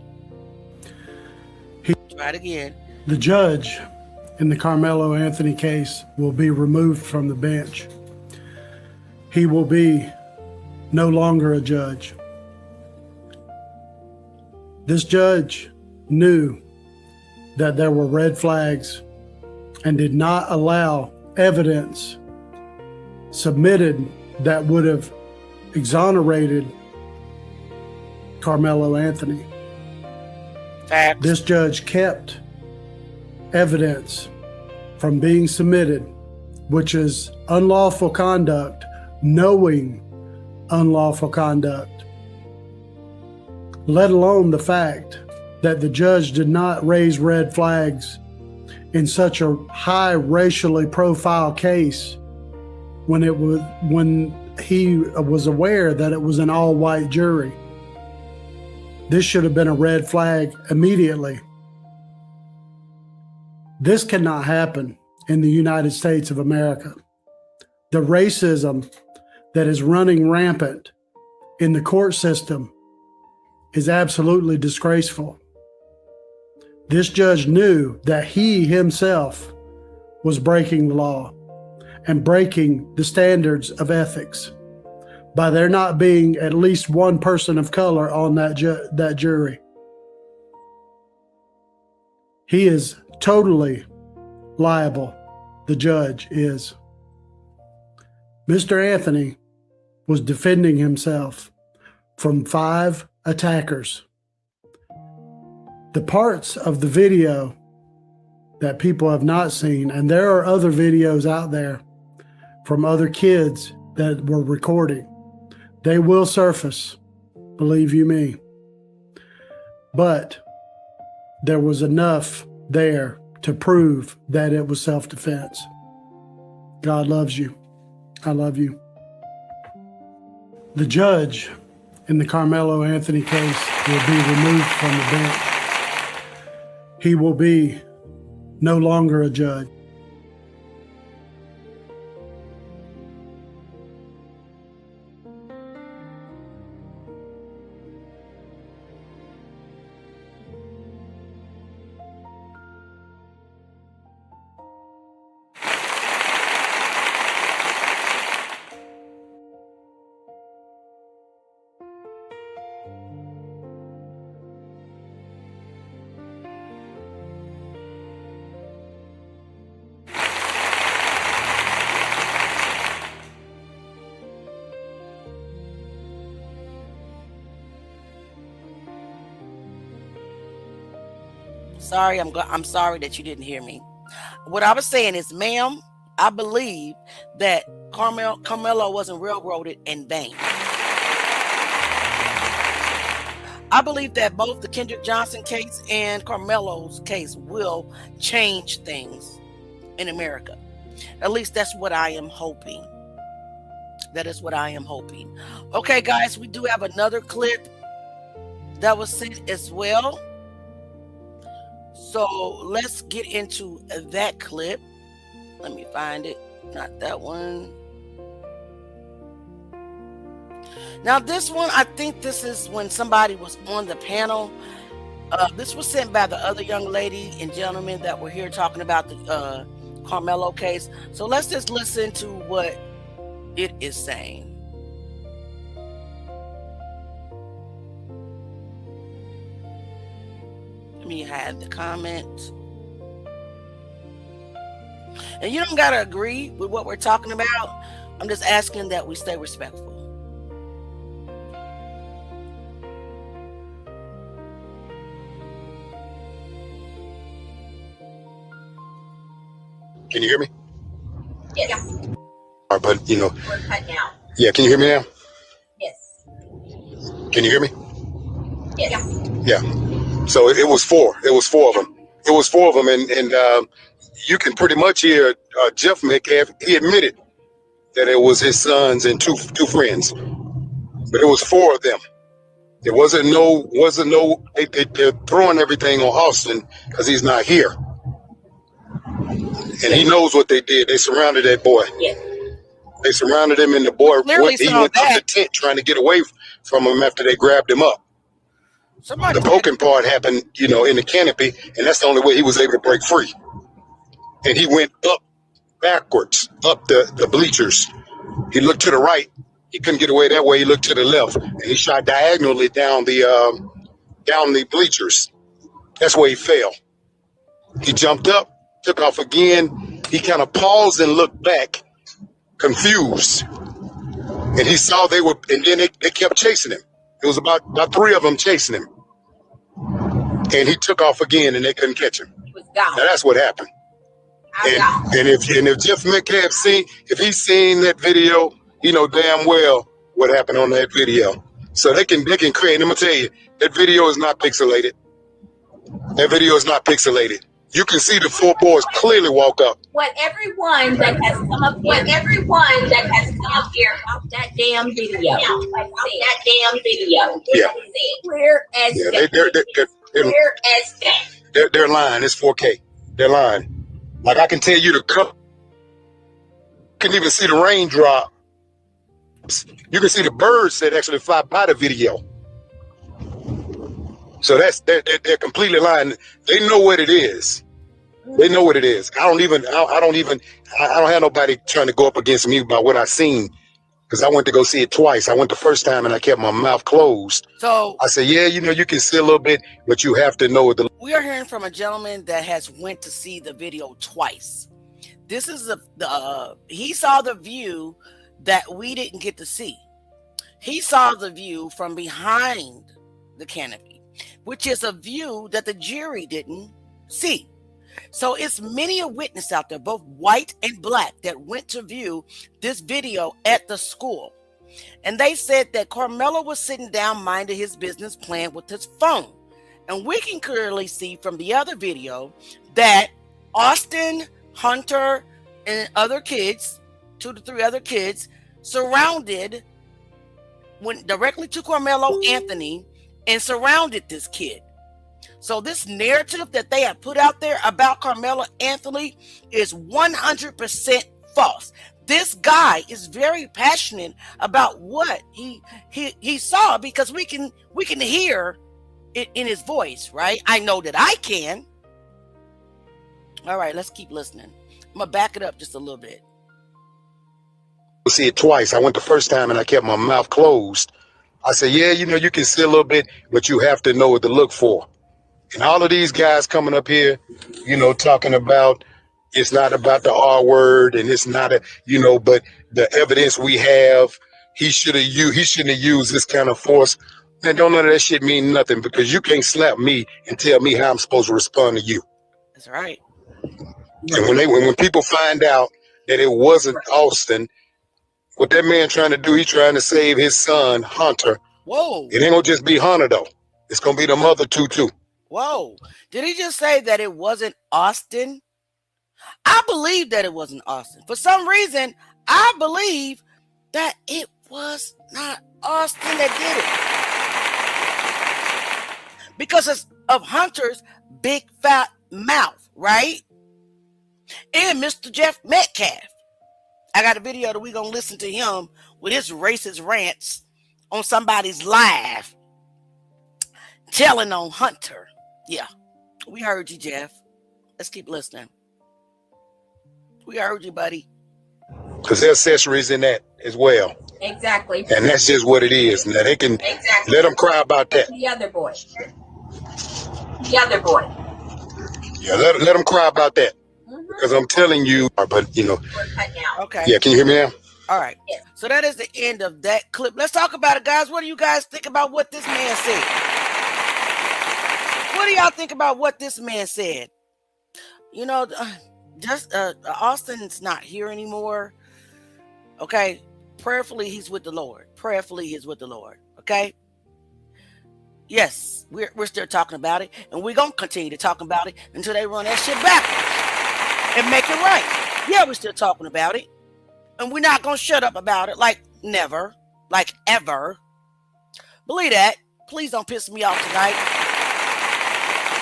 Try it again. The judge in the Karmelo Anthony case will be removed from the bench. He will be no longer a judge. This judge knew that there were red flags and did not allow evidence submitted that would have exonerated Karmelo Anthony. Facts. This judge kept evidence from being submitted, which is unlawful conduct, knowing unlawful conduct, let alone the fact that the judge did not raise red flags in such a high racially profile case when he was aware that it was an all-white jury. This should have been a red flag immediately. This cannot happen in the United States of America. The racism that is running rampant in the court system is absolutely disgraceful. This judge knew that he himself was breaking the law and breaking the standards of ethics by there not being at least one person of color on that jury. He is totally liable, the judge is. Mr. Anthony was defending himself from 5 attackers. The parts of the video that people have not seen, and there are other videos out there from other kids that were recording, they will surface, believe you me. But there was enough there to prove that it was self-defense. God loves you. I love you. The judge in the Karmelo Anthony case will be removed from the bench. He will be no longer a judge. Sorry, I'm sorry that you didn't hear me. What I was saying is, ma'am, I believe that Karmelo wasn't railroaded in vain. I believe that both the Kendrick Johnson case and Karmelo's case will change things in America. At least that's what I am hoping. That is what I am hoping. Okay, guys, we do have another clip that was sent as well. So let's get into that clip. Let me find it. Not that one. Now this one, I think this is when somebody was on the panel. This was sent by the other young lady and gentleman that were here talking about the Karmelo case. So let's just listen to what it is saying. Let me hide the comments. And you don't gotta agree with what we're talking about. I'm just asking that we stay respectful. Can you hear me? Yes. All right, but We're cutting out. yeah, can you hear me now? Yes. Can you hear me? Yes. Yeah. So it was 4. It was 4 of them. It was 4 of them, and you can pretty much hear Jeff Metcalf. He admitted that it was his sons and two friends, but it was 4 of them. There wasn't no. They're throwing everything on Austin because he's not here, and he knows what they did. They surrounded that boy. Yeah. They surrounded him, and the boy Clearly went saw up that. the tent trying to get away from him after they grabbed him up. Somebody The poking part happened, in the canopy, and that's the only way he was able to break free. And he went up backwards, up the bleachers. He looked to the right. He couldn't get away that way. He looked to the left, and he shot diagonally down the down the bleachers. That's where he fell. He jumped up, took off again. He kind of paused and looked back, confused. And he saw they were, and then they kept chasing him. It was about 3 of them chasing him. And he took off again and they couldn't catch him. He was gone. Now that's what happened. And if Jeff Metcalf if he's seen that video, he know damn well what happened on that video. So they can create. I'm gonna tell you, that video is not pixelated. That video is not pixelated. You can see the 4 boys clearly walk up. What everyone that has come up here, about that damn video, Yeah. Clear as They're lying. It's 4K. They're lying. Like I can tell you the cup. You can even see the raindrop. You can see the birds that actually fly by the video. So they're completely lying. They know what it is. They know what it is. I don't have nobody trying to go up against me about what I seen, because I went to go see it twice. I went the first time and I kept my mouth closed. So I said, yeah, you can see a little bit, but you have to know what the. We are hearing from a gentleman that has went to see the video twice. This is he saw the view that we didn't get to see. He saw the view from behind the canopy, which is a view that the jury didn't see. So it's many a witness out there, both white and black, that went to view this video at the school. And they said that Karmelo was sitting down minding his business, playing with his phone. And we can clearly see from the other video that Austin, Hunter, and other kids, 2 to 3 other kids, went directly to Karmelo Anthony and surrounded this kid. So this narrative that they have put out there about Karmelo Anthony is 100% false. This guy is very passionate about what he saw, because we can hear it in his voice, right? I know that I can. All right, let's keep listening. I'm gonna back it up just a little bit. See it twice. I went the first time and I kept my mouth closed. I said, yeah, you can see a little bit, but you have to know what to look for. And all of these guys coming up here, talking about it's not about the R word and it's not but the evidence we have, he shouldn't have used this kind of force. Man, don't none of that shit mean nothing, because you can't slap me and tell me how I'm supposed to respond to you. That's right. And when people find out that it wasn't Austin, what that man trying to do, he's trying to save his son, Hunter. Whoa. It ain't gonna just be Hunter though. It's gonna be the mother too. Whoa. Did he just say that it wasn't Austin? I believe that it wasn't Austin. For some reason, I believe that it was not Austin that did it. Because of Hunter's big fat mouth, right? And Mr. Jeff Metcalf. I got a video that we're going to listen to him with his racist rants on somebody's live telling on Hunter. Yeah, we heard you, Jeff. Let's keep listening. We heard you, buddy. Because there's accessories in that as well. Exactly. And that's just what it is. Now they can let them cry about that. The other boy. Yeah, let them cry about that. Because I'm telling you, but We're cutting out. Okay. yeah, can you hear me now? All right. So that is the end of that clip. Let's talk about it, guys. What do you guys think about what this man said? What do y'all think about what this man said? Austin's not here anymore. Okay. Prayerfully, he's with the Lord. Okay. Yes, we're still talking about it, and we're gonna continue to talk about it until they run that shit backwards and make it right. Yeah, we're still talking about it, and we're not gonna shut up about it like never, like ever. Believe that. Please don't piss me off tonight,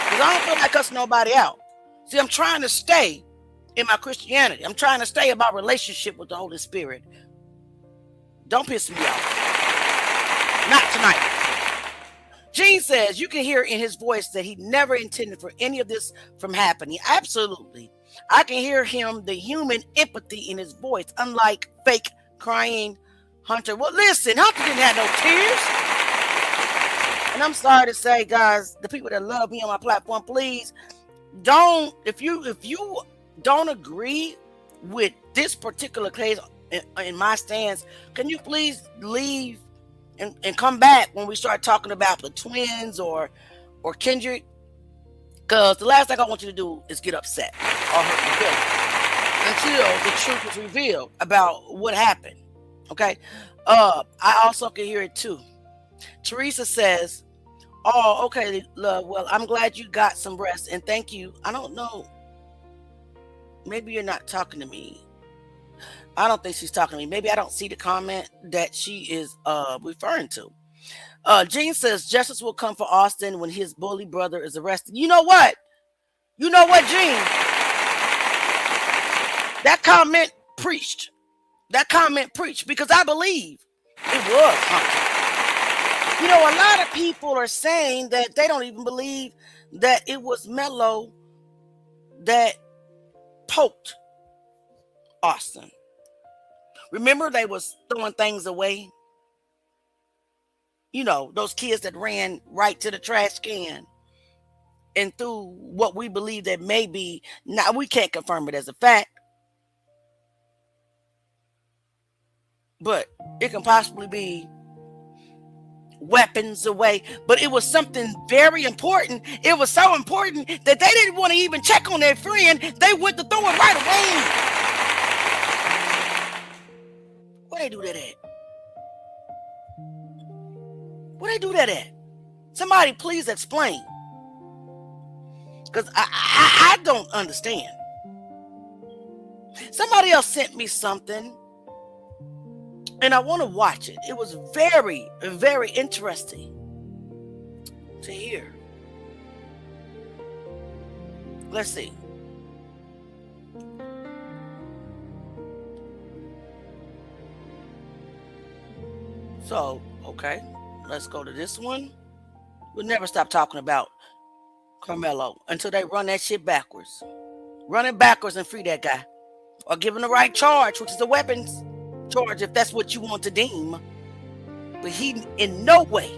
because I don't feel like cussing nobody out. See, I'm trying to stay in my Christianity. I'm trying to stay in my relationship with the Holy Spirit. Don't piss me off. Not tonight. Gene says you can hear in his voice that he never intended for any of this from happening. Absolutely. I can hear him, the human empathy in his voice, unlike fake crying Hunter. Well, listen, Hunter didn't have no tears. And I'm sorry to say, guys, the people that love me on my platform, please don't, if you don't agree with this particular case in my stance, can you please leave and come back when we start talking about the twins or Kendrick? Because the last thing I want you to do is get upset or hurt your feelings until the truth is revealed about what happened. Okay. I also can hear it too. Teresa says, oh, okay, love. Well, I'm glad you got some rest and thank you. I don't know. Maybe you're not talking to me. I don't think she's talking to me. Maybe I don't see the comment that she is referring to. Jean says justice will come for Austin when his bully brother is arrested. You know what? You know what, Jean? That comment preached. That comment preached because I believe it was Auntie. You know, a lot of people are saying that they don't even believe that it was Melo that poked Austin. Remember, they was throwing things away. You know, those kids that ran right to the trash can and threw what we believe that may be, now we can't confirm it as a fact, but it can possibly be weapons away. But it was something very important. It was so important that they didn't want to even check on their friend. They went to throw it right away. Where they do that at? Where they do that at? Somebody please explain. Because I don't understand. Somebody else sent me something and I want to watch it. It was very, very interesting to hear. Let's see. So, okay, let's go to this one. We'll never stop talking about Karmelo until they run that shit backwards. Run it backwards and free that guy. Or give him the right charge, which is the weapons charge, if that's what you want to deem. But he, in no way,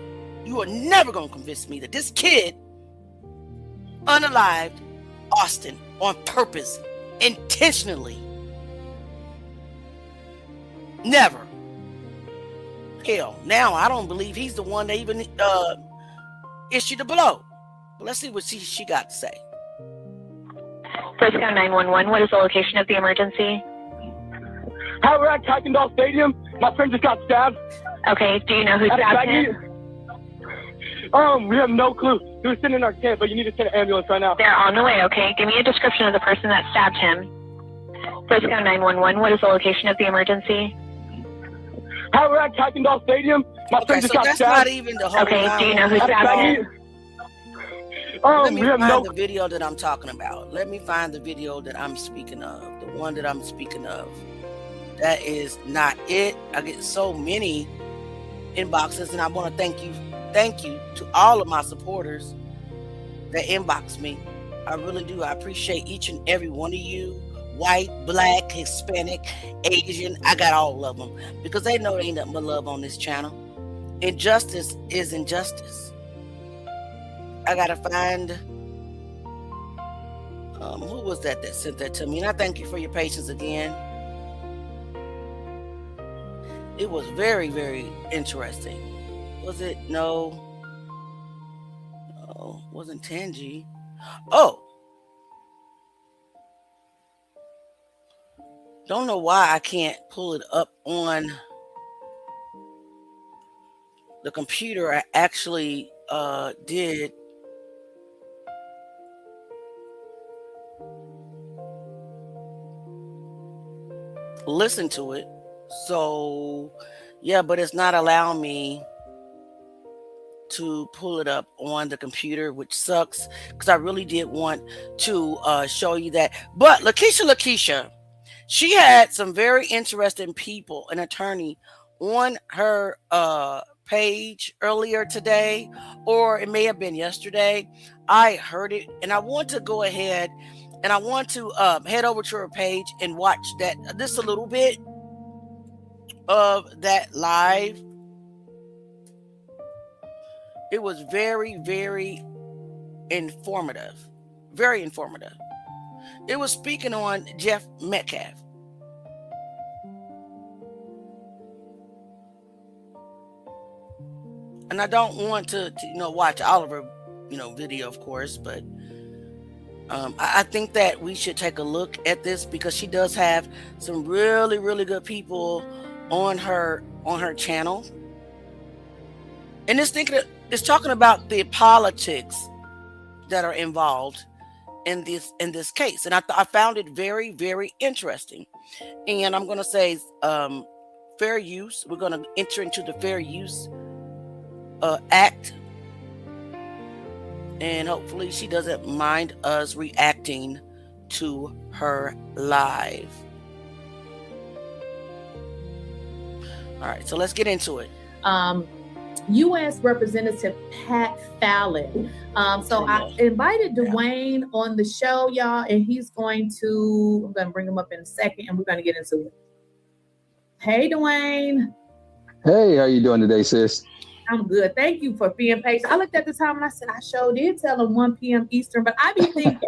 you are never going to convince me that this kid unalived Austin on purpose, intentionally. Never. Hell, now I don't believe he's the one that even issued the blow. But let's see what she got to say. Frisco 911, what is the location of the emergency? Hi, we're at Kickin Stadium. My friend just got stabbed. Okay, do you know who stabbed him? We have no clue. He was sitting in our tent, but you need to send an ambulance right now. They're on the way, okay? Give me a description of the person that stabbed him. Frisco 911, what is the location of the emergency? Hi, we're at Kickin Stadium. My friend just got that's stabbed. Not even the whole okay, do you know who stabbed him? Let me find the video that I'm talking about. Let me find the video that I'm speaking of. The one that I'm speaking of. That is not it. I get so many inboxes, and I want to thank you to all of my supporters that inbox me. I really do. I appreciate each and every one of you. White, black, Hispanic, Asian. I got all of them because they know there ain't nothing but love on this channel. Injustice is injustice. I gotta find who was that sent that to me, and I thank you for your patience again. It was very, very interesting. Was it? No, wasn't Tangi. Oh, don't know why I can't pull it up on the computer. I actually did listen to it, so yeah, but it's not allowing me to pull it up on the computer, which sucks because I really did want to show you that. But Lakeisha, she had some very interesting people, an attorney on her page earlier today, or it may have been yesterday. I heard it, and I want to go ahead and I want to head over to her page and watch that, just a little bit of that live. It was very, very informative. Very informative. It was speaking on Jeff Metcalf. And I don't want to watch all of her, video, of course, but I think that we should take a look at this because she does have some really, really good people on her channel. And it's talking about the politics that are involved in this case. And I found it very, very interesting. And I'm going to say fair use. We're going to enter into the Fair Use Act. And hopefully she doesn't mind us reacting to her live. All right, so let's get into it. U.S. Representative Pat Fallon. So I invited Dwayne on the show, y'all, and I'm going to bring him up in a second, and we're going to get into it. Hey, Dwayne. Hey, how you doing today, sis? I'm good. Thank you for being patient. I looked at the time and I said, I sure did tell him 1 p.m. Eastern, but I be thinking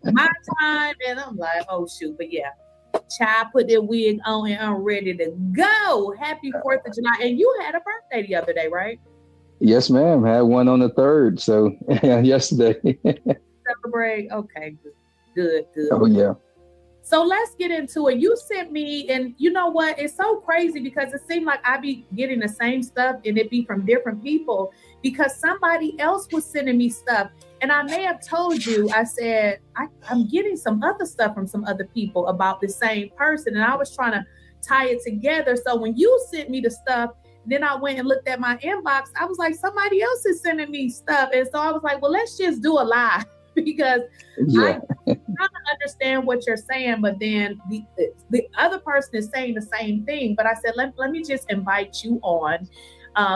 my time, and I'm like, oh, shoot. But yeah, child put their wig on and I'm ready to go. Happy 4th of July. And you had a birthday the other day, right? Yes, ma'am. I had one on the 3rd. So yesterday. Celebrate. Okay. Good. Oh, yeah. So let's get into it. You sent me, and you know what? It's so crazy because it seemed like I be getting the same stuff and it be from different people because somebody else was sending me stuff. And I may have told you, I said, I'm getting some other stuff from some other people about the same person. And I was trying to tie it together. So when you sent me the stuff, then I went and looked at my inbox. I was like, somebody else is sending me stuff. And so I was like, well, let's just do a live. Because I kind of understand what you're saying, but then the other person is saying the same thing. But I said, let me just invite you on.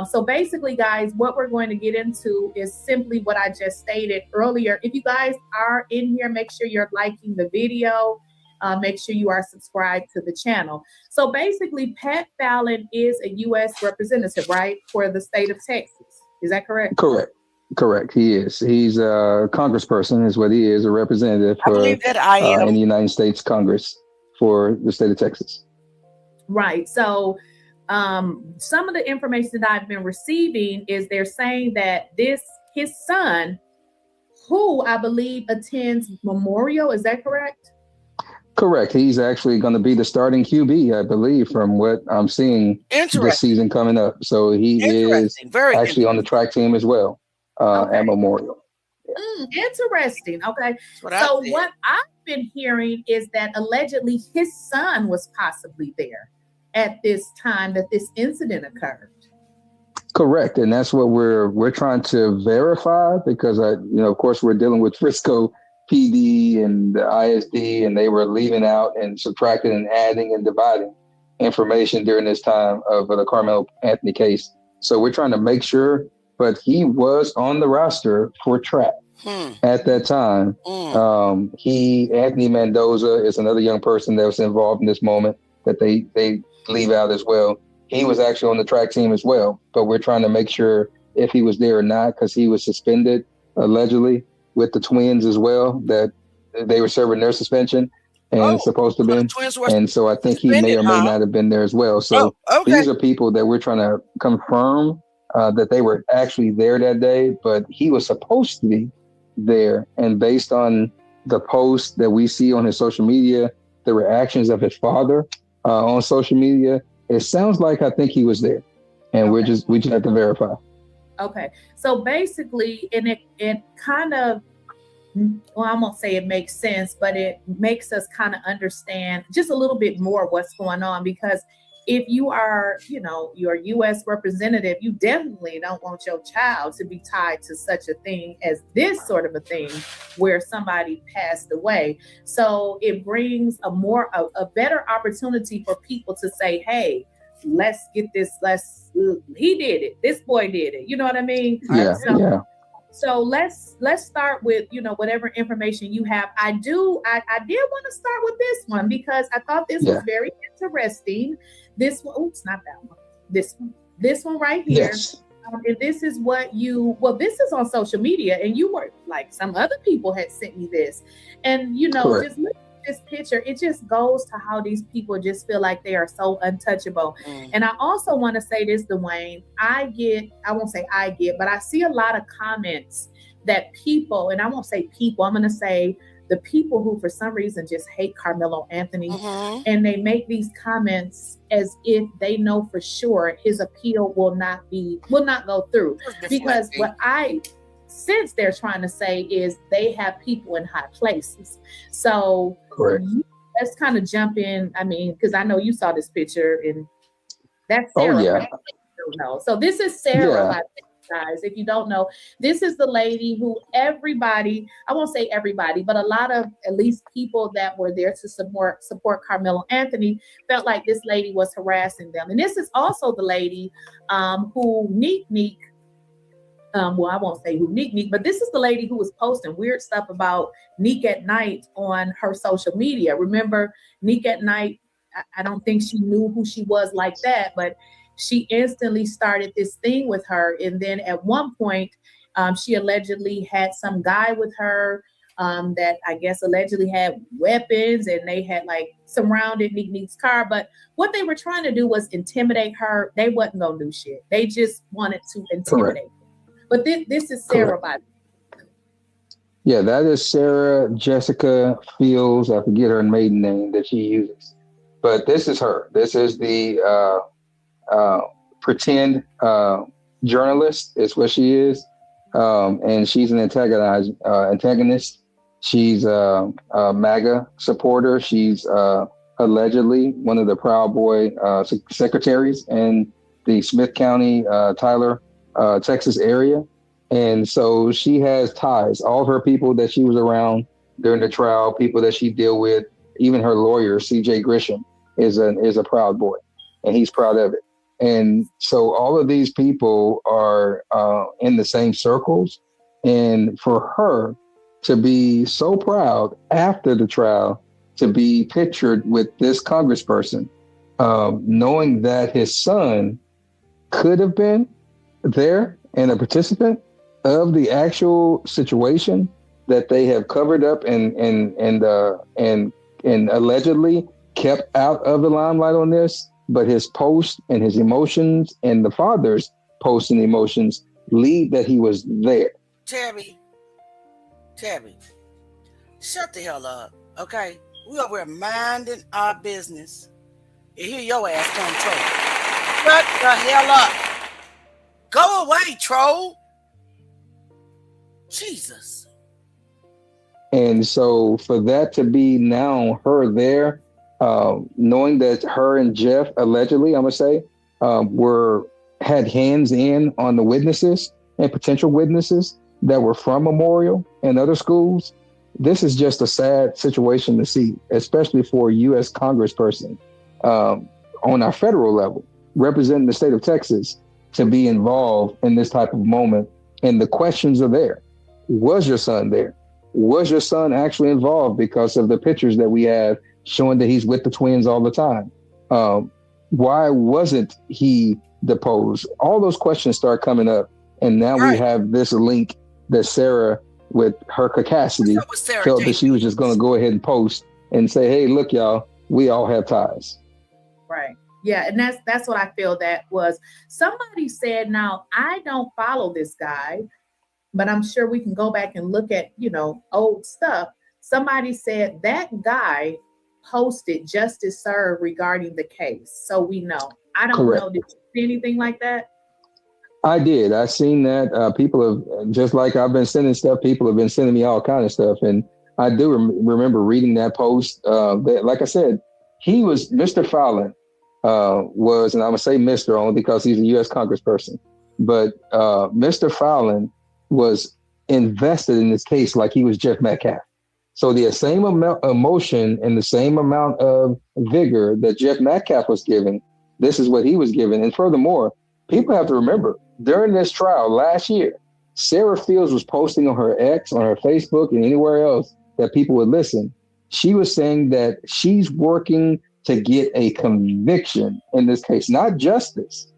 So basically, guys, what we're going to get into is simply what I just stated earlier. If you guys are in here, make sure you're liking the video. Make sure you are subscribed to the channel. So basically, Pat Fallon is a U.S. representative, right, for the state of Texas. Is that correct? Correct. He is. He's a congressperson is what he is, a representative for, in the United States Congress for the state of Texas. Right. So some of the information that I've been receiving is they're saying that his son, who I believe attends Memorial, is that correct? Correct. He's actually going to be the starting QB, I believe, from what I'm seeing this season coming up. So he is actually on the track team as well. At Memorial. Interesting. Okay. So what I've been hearing is that allegedly his son was possibly there at this time that this incident occurred. Correct. And that's what we're trying to verify because of course we're dealing with Frisco PD and the ISD, and they were leaving out and subtracting and adding and dividing information during this time of the Karmelo Anthony case. So we're trying to make sure. But he was on the roster for track at that time. Anthony Mendoza is another young person that was involved in this moment that they leave out as well. He was actually on the track team as well. But we're trying to make sure if he was there or not because he was suspended allegedly with the twins as well, that they were serving their suspension and supposed to be. And so I think he may or may not have been there as well. So these are people that we're trying to confirm that they were actually there that day, but he was supposed to be there. And based on the posts that we see on his social media, the reactions of his father on social media, it sounds like I think he was there. And we just have to verify. Okay. So basically, and it kind of, well, I won't say it makes sense, but it makes us kind of understand just a little bit more what's going on because if you are, you're a U.S. representative, you definitely don't want your child to be tied to such a thing as this sort of a thing where somebody passed away. So it brings a better opportunity for people to say, hey, let's get this, he did it. This boy did it. You know what I mean? Yeah. So let's start with, whatever information you have. I did want to start with this one because I thought this was very interesting. This one, oops, not that one. This one right here. Yes. if this is what this is on social media, and you were like, some other people had sent me this, and Correct. just look at this picture. It just goes to how these people just feel like they are so untouchable. And I also want to say this, Dwayne, I see a lot of comments that people, and I won't say people, I'm going to say the people who for some reason just hate Karmelo Anthony, and they make these comments as if they know for sure his appeal will not go through. Because what I sense they're trying to say is they have people in high places. So let's kind of jump in. I mean, because I know you saw this picture, and that's Sarah. Oh, yeah. Right? No. So this is Sarah, by guys. If you don't know, this is the lady who everybody, I won't say everybody, but a lot of at least people that were there to support Karmelo Anthony felt like this lady was harassing them. And this is also the lady who Neek, well, I won't say who Neek, but this is the lady who was posting weird stuff about Neek at Night on her social media. Remember, Neek at Night, I don't think she knew who she was like that, but she instantly started this thing with her. And then at one point, she allegedly had some guy with her that I guess allegedly had weapons, and they had like surrounded Neek's car. But what they were trying to do was intimidate her. They wasn't gonna do shit. They just wanted to intimidate. But this is Sarah, by the way. Yeah, that is Sarah Jessica Fields. I forget her maiden name that she uses. But this is her. This is the pretend journalist is what she is. And she's an antagonist. She's a MAGA supporter. She's allegedly one of the Proud Boy secretaries in the Smith County, Tyler, Texas area. And so she has ties. All of her people that she was around during the trial, people that she deal with, even her lawyer, CJ Grisham, is a Proud Boy, and he's proud of it. And so all of these people are in the same circles. And for her to be so proud after the trial to be pictured with this congressperson, knowing that his son could have been there and a participant of the actual situation that they have covered up and allegedly kept out of the limelight on this. But his post and his emotions and the father's post and emotions lead that he was there. Tabby, shut the hell up, okay? We over here minding our business. And here your ass come troll. Shut the hell up. Go away, troll. Jesus. And so for that to be now her there, knowing that her and Jeff allegedly, I'm gonna say, had hands in on the witnesses and potential witnesses that were from Memorial and other schools. This is just a sad situation to see, especially for a U.S. congressperson on our federal level, representing the state of Texas, to be involved in this type of moment. And the questions are there. Was your son there? Was your son actually involved because of the pictures that we have showing that he's with the twins all the time? Why wasn't he deposed? All those questions start coming up. And now we have this link that Sarah, with her capacity, felt that she was just going to go ahead and post and say, hey, look, y'all, we all have ties. Right. Yeah. And that's what I feel that was. Somebody said, now, I don't follow this guy, but I'm sure we can go back and look at, old stuff. Somebody said that guy posted justice served regarding the case. So we know. I don't know. Did you see anything like that? I did. I seen that. People have, just like I've been sending stuff, people have been sending me all kind of stuff. And I do remember reading that post. That, like I said, he was, Mr. Fallon was, and I'm going to say Mr. only because he's a U.S. congressperson, but Mr. Fallon was invested in this case like he was Jeff Metcalf. So the same emotion and the same amount of vigor that Jeff Metcalf was giving, this is what he was giving. And furthermore, people have to remember, during this trial last year, Sarah Fields was posting on her X, on her Facebook, and anywhere else that people would listen. She was saying that she's working to get a conviction in this case, not justice,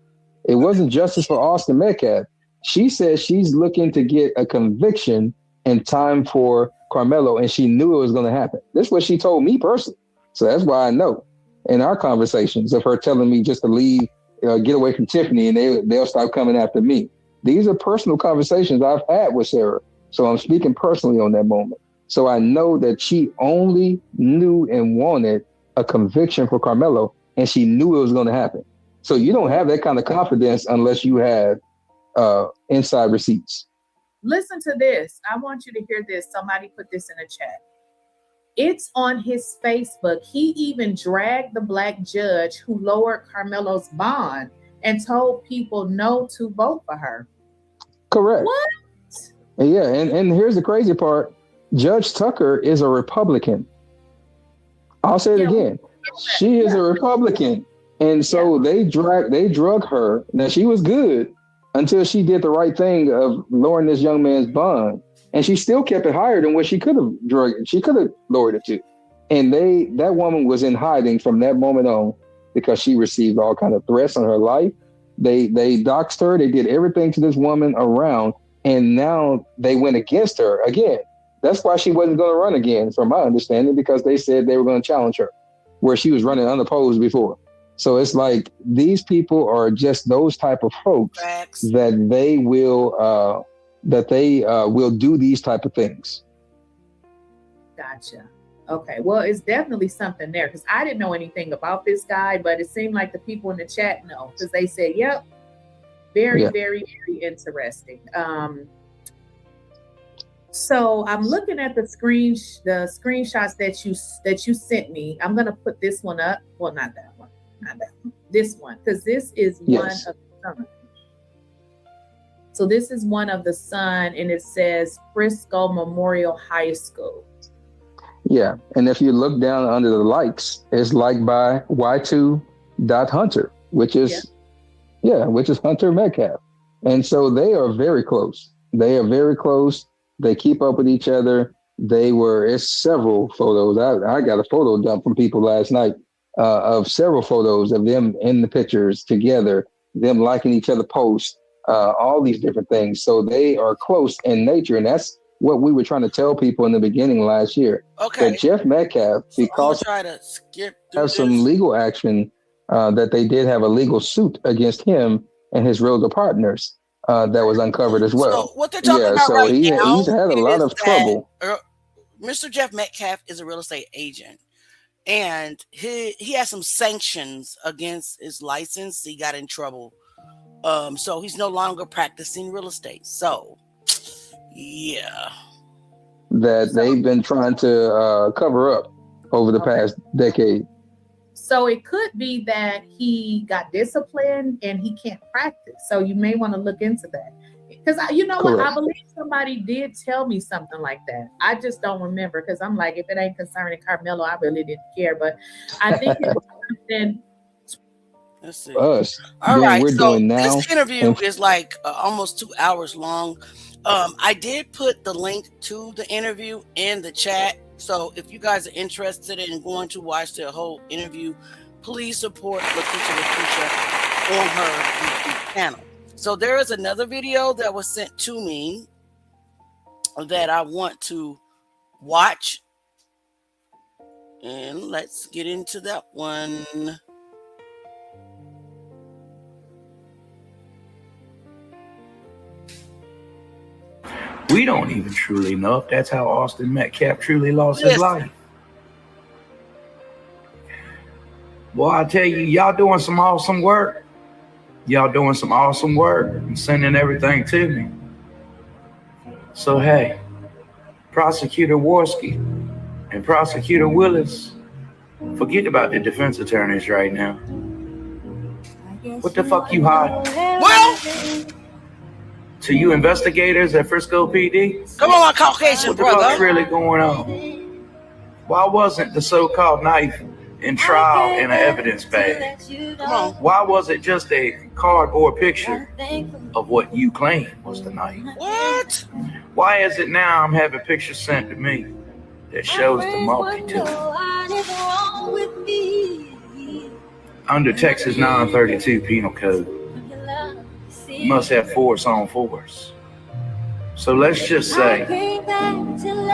It wasn't justice for Austin Metcalf. She said she's looking to get a conviction in time for Karmelo, and she knew it was going to happen. This is what she told me personally. So that's why I know in our conversations of her telling me just to leave, get away from Tiffany, and they'll start coming after me. These are personal conversations I've had with Sarah. So I'm speaking personally on that moment. So I know that she only knew and wanted a conviction for Karmelo, and she knew it was going to happen. So you don't have that kind of confidence unless you have inside receipts. Listen to this. I want you to hear this. Somebody put this in the chat. It's on his Facebook. He even dragged the black judge who lowered Karmelo's bond and told people no to vote for her. Correct. What? Yeah, and here's the crazy part. Judge Tucker is a Republican. I'll say it again. She is a Republican. And so they drug her. Now, she was good until she did the right thing of lowering this young man's bond. And she still kept it higher than what she could have drugged. She could have lowered it to. And that woman was in hiding from that moment on because she received all kind of threats on her life. They doxed her. They did everything to this woman around. And now they went against her again. That's why she wasn't going to run again, from my understanding, because they said they were going to challenge her, where she was running unopposed before. So it's like these people are just those type of folks that they will do these type of things. Gotcha. Okay. Well, it's definitely something there because I didn't know anything about this guy, but it seemed like the people in the chat know because they said, "Yep, very, very interesting." So I'm looking at the screenshots that you sent me. I'm gonna put this one up. Well, not that one. This one, because this is one of the Sun. So this is one of the Sun, and it says Frisco Memorial High School. Yeah, and if you look down under the likes, it's liked by Y2.Hunter, which is Hunter Metcalf. And so they are very close. They keep up with each other. It's several photos. I got a photo dump from people last night of several photos of them in the pictures together, them liking each other posts, all these different things. So they are close in nature. And that's what we were trying to tell people in the beginning last year. Okay. That Jeff Metcalf, because have some legal action, that they did have a legal suit against him and his realtor partners that was uncovered as well. So what they're talking about right now, he's had a lot of trouble. Mr. Jeff Metcalf is a real estate agent. And he has some sanctions against his license. He got in trouble. So he's no longer practicing real estate. So, yeah. That they've been trying to cover up over the past decade. So it could be that he got disciplined and he can't practice. So you may want to look into that. Because what? I believe somebody did tell me something like that. I just don't remember because I'm like, if it ain't concerning Karmelo, I really didn't care. But I think it was something. Let's see. Us. All right. We're So doing now. This interview is like almost 2 hours long. I did put the link to the interview in the chat. So if you guys are interested in going to watch the whole interview, please support Lakeisha on her YouTube channel. So there is another video that was sent to me that I want to watch. And let's get into that one. We don't even truly know if that's how Austin Metcalf truly lost his life. Well, I tell you, y'all doing some awesome work. Y'all doing some awesome work and sending everything to me. So, hey, Prosecutor Worski and Prosecutor Willis, forget about the defense attorneys right now. What the fuck you hiding? Well, to you investigators at Frisco PD, come on, Caucasian brother. What's really going on? Why wasn't the so-called knife in trial in an evidence bag? Come on. Why was it just a cardboard picture of what you claim was the knife? What? Why is it now I'm having pictures sent to me that shows the multitude? Under Texas 932 Penal Code, You must have force on force. So let's just say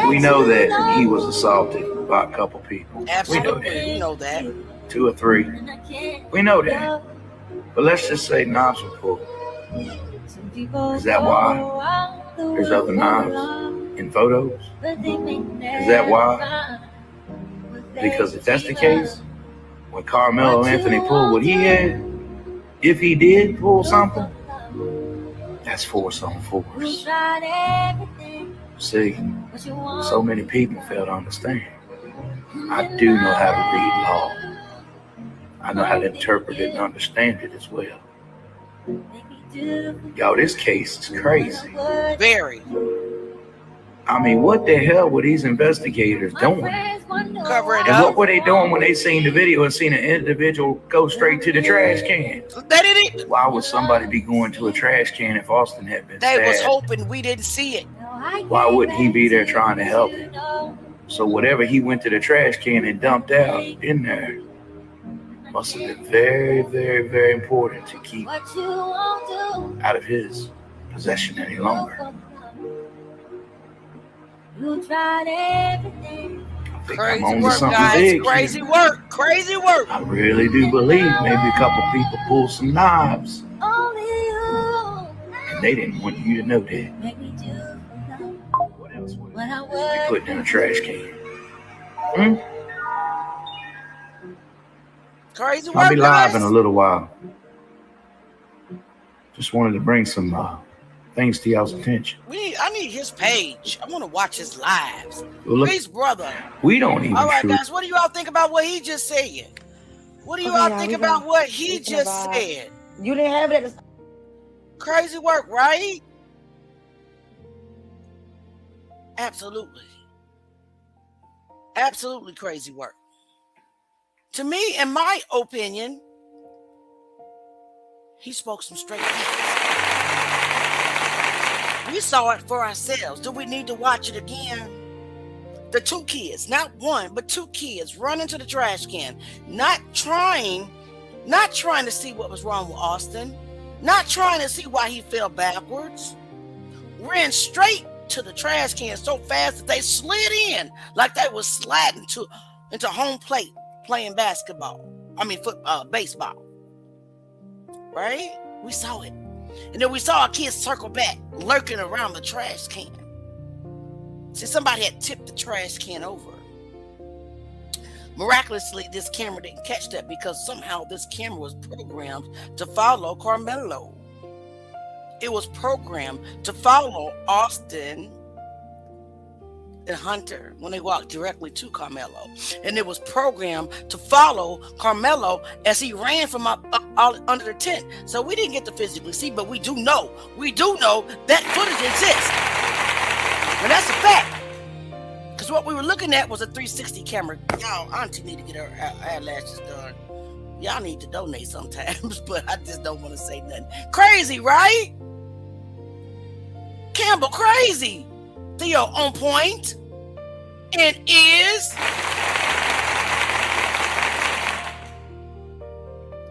we know that he was assaulted by a couple people. Absolutely, we know that. 2 or 3. We know that. But let's just say knives were pulled. Is that why there's other knives in photos? Is that why? Because if that's the case, when Karmelo Anthony pulled what he had, if he did pull something, that's force on force. See, so many people fail to understand. I do know how to read law. I know how to interpret it and understand it as well. Yo, this case is crazy. Very. I mean, what the hell were these investigators doing? Cover it And up. what were they doing when they seen the video and seen an individual go straight to the trash can? They didn't. Why would somebody be going to a trash can if Austin had been They was stabbed? hoping we didn't see it. Why wouldn't he be there trying to help him? So whatever he went to the trash can and dumped out in there must have been very, very, very important to keep out of his possession any longer. I think I'm Crazy on to work, something guys. big. Crazy work. Crazy work. I really do believe maybe a couple people pulled some knives. And they didn't want you to know that. What else would they put in a trash can? Crazy work, I'll be live guys. in a little while. Just wanted to bring some things to y'all's attention. I need his page. I want to watch his lives. Well, look, His brother. we don't even All right, shoot. guys. What do you all think about what he just said? What do you all think about what he just said? You didn't have it at the Crazy work, right? Absolutely. Absolutely crazy work. To me, in my opinion, he spoke some straight facts. We saw it for ourselves. Do we need to watch it again? The 2 kids, not one, but 2 kids run into the trash can, not trying to see what was wrong with Austin, not trying to see why he fell backwards, ran straight to the trash can so fast that they slid in like they was sliding into home plate playing baseball. Right? We saw it. And then we saw a kid circle back, lurking around the trash can. See, somebody had tipped the trash can over. Miraculously, this camera didn't catch that because somehow this camera was programmed to follow Karmelo. It was programmed to follow Austin and Hunter when they walked directly to Karmelo. And it was programmed to follow Karmelo as he ran from up under the tent. So we didn't get to physically see, but we do know that footage exists. And that's a fact. Because what we were looking at was a 360 camera. Y'all, Auntie need to get her eyelashes done. Y'all need to donate sometimes, but I just don't want to say nothing. Crazy, right? Campbell, crazy. Theo on point and is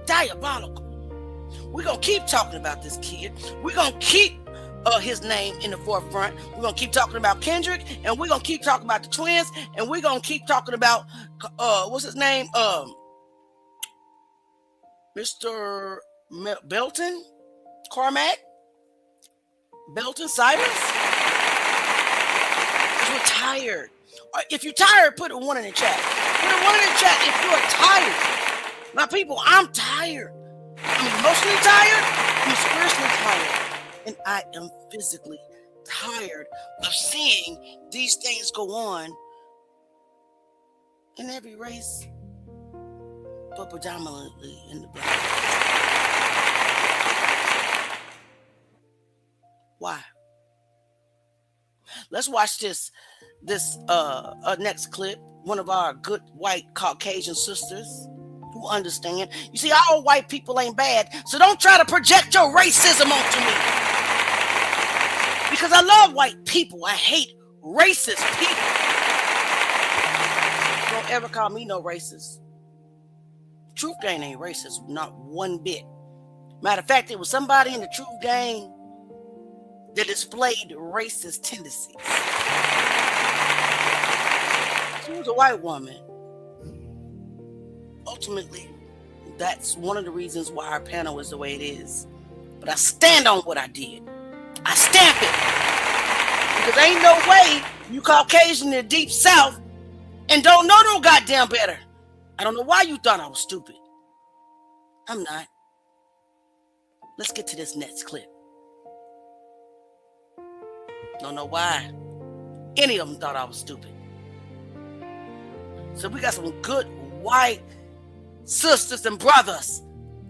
diabolical. We're going to keep talking about this kid. We're going to keep his name in the forefront. We're going to keep talking about Kendrick, and we're going to keep talking about the twins, and we're going to keep talking about, what's his name? Mr. Belton? Carmack? Belton Cyrus? We're tired. If you're tired, put a 1 in the chat. Put a 1 in the chat if you're tired. My people, I'm tired. I'm emotionally tired. I'm spiritually tired. And I am physically tired of seeing these things go on in every race, but predominantly in the black. Why? Let's watch this next clip. One of our good white Caucasian sisters who understand. You see, all white people ain't bad, so don't try to project your racism onto me. Because I love white people. I hate racist people. Don't ever call me no racist. Truth Gang ain't racist, not one bit. Matter of fact, it was somebody in the Truth Gang that displayed racist tendencies. She was a white woman. Ultimately, that's one of the reasons why our panel is the way it is. But I stand on what I did. I stamp it. Because ain't no way you Caucasian in the deep South and don't know no goddamn better. I don't know why you thought I was stupid. I'm not. Let's get to this next clip. Don't know why any of them thought I was stupid. So we got some good white sisters and brothers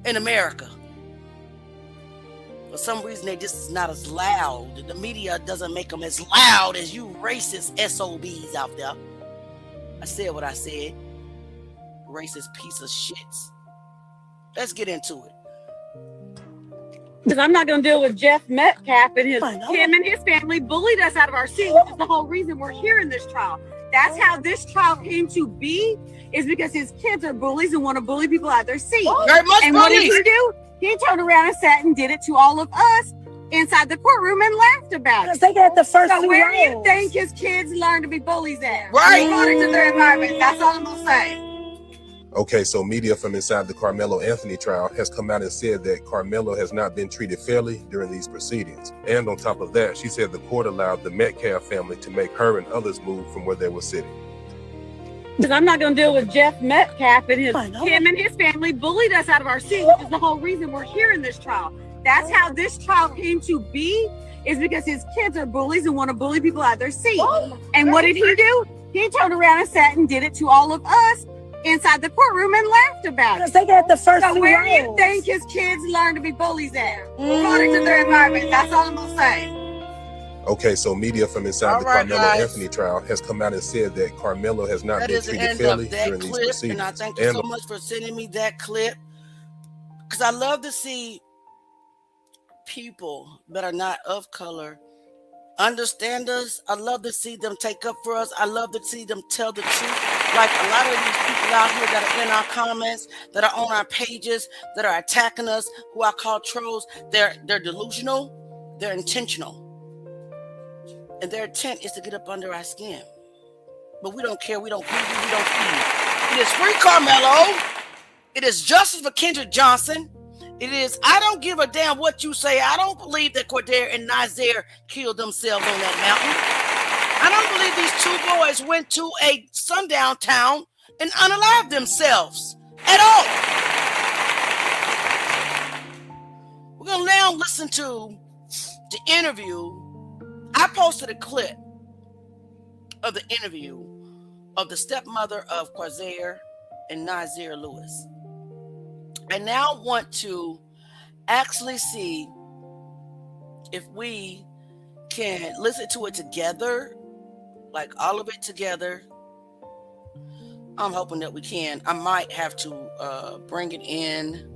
in America. For some reason, they just not as loud. The media doesn't make them as loud as you racist SOBs out there. I said what I said. Racist piece of shits. Let's get into it. Because I'm not going to deal with Jeff Metcalf and him and his family bullied us out of our seat, which is the whole reason we're here in this trial. That's how this trial came to be, is because his kids are bullies and want to bully people out of their seat. And what did he do? He turned around and sat and did it to all of us inside the courtroom and laughed about it. They got the first So two where do you rounds. think his kids learn to be bullies at? Right. According to their environment. That's all I'm going to say. Okay, so media from inside the Karmelo Anthony trial has come out and said that Karmelo has not been treated fairly during these proceedings. And on top of that, she said the court allowed the Metcalf family to make her and others move from where they were sitting. Because I'm not going to deal with Jeff Metcalf and him and his family bullied us out of our seat, which is the whole reason we're here in this trial. That's how this trial came to be, is because his kids are bullies and want to bully people out of their seat. And what did he do? He turned around and sat and did it to all of us inside the courtroom and laughed about it. They got the first So two where do you rounds. think his kids learn to be bullies at? According to their environment. That's all I'm going to say. Okay, so media from inside the right, Karmelo guys. Anthony trial has come out and said that Karmelo has not That been is the treated end fairly of that during these clip. proceedings. And I thank you so much for sending me that clip. Because I love to see people that are not of color understand us. I love to see them take up for us. I love to see them tell the truth. Like a lot of these people out here that are in our comments, that are on our pages, that are attacking us, who I call trolls, they're delusional, they're intentional. And their intent is to get up under our skin. But we don't care, we don't plead, we don't feed. It is free Karmelo. It is justice for Kendrick Johnson. It is, I don't give a damn what you say. I don't believe that Qaadir and Naazir killed themselves on that mountain. I don't believe these two boys went to a sundown town and unalived themselves at all. We're going to now listen to the interview. I posted a clip of the interview of the stepmother of Qaadir and Naazir Lewis. I now want to actually see if we can listen to it together, like all of it together. I'm hoping that we can. I might have to bring it in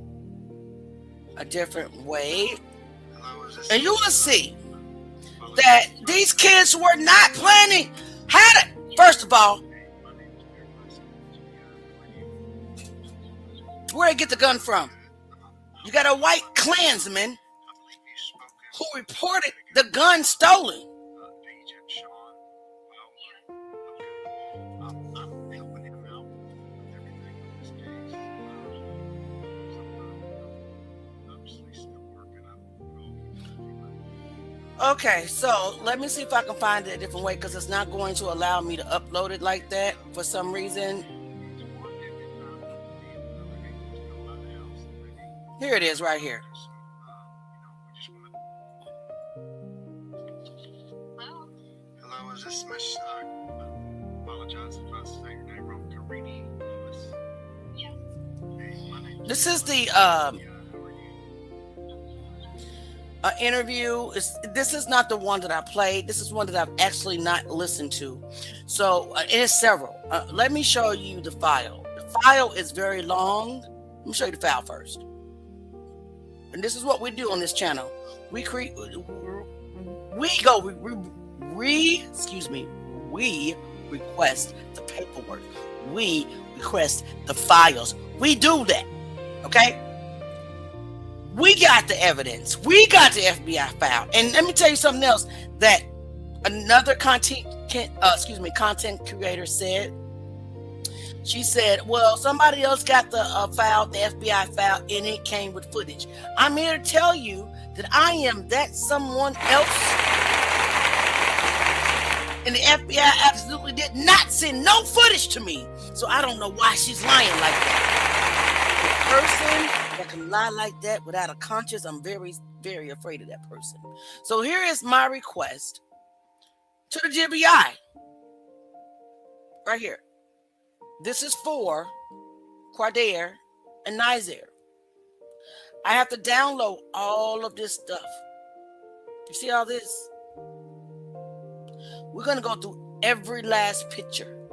a different way. And you will see that these kids were not planning. First of all, where'd they get the gun from? You got a white Klansman who reported the gun stolen. Okay, so let me see if I can find it a different way, because it's not going to allow me to upload it like that for some reason. Here it is right here. Hello, is this Miss? Apologize if I say your name wrong. Karini Lewis. Yeah. This is the interview. This is not the one that I played. This is one that I've actually not listened to. So it is several. Let me show you the file. The file is very long. Let me show you the file first. And this is what we do on this channel. We request the paperwork. We request the files. We do that. Okay? We got the evidence. We got the FBI file. And let me tell you something else that another content creator said. She said, well, somebody else got the file, the FBI file, and it came with footage. I'm here to tell you that I am that someone else. And the FBI absolutely did not send no footage to me. So I don't know why she's lying like that. The person that can lie like that without a conscience, I'm very, very afraid of that person. So here is my request to the GBI. Right here. This is for Qaadir and Naazir. I have to download all of this stuff. You see all this? We're going to go through every last picture,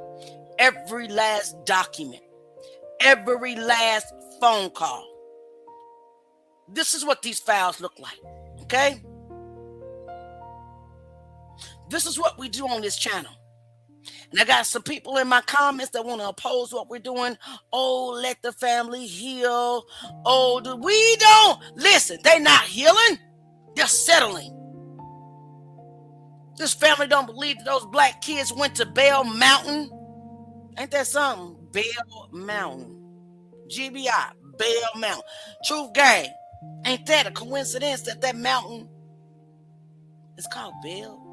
every last document, every last phone call. This is what these files look like, okay? This is what we do on this channel. And I got some people in my comments that want to oppose what we're doing. Oh, let the family heal. Oh, we don't. Listen, they're not healing. They're settling. This family don't believe that those black kids went to Bell Mountain. Ain't that something? Bell Mountain. GBI, Bell Mountain. Truth Gang. Ain't that a coincidence that that mountain is called Bell?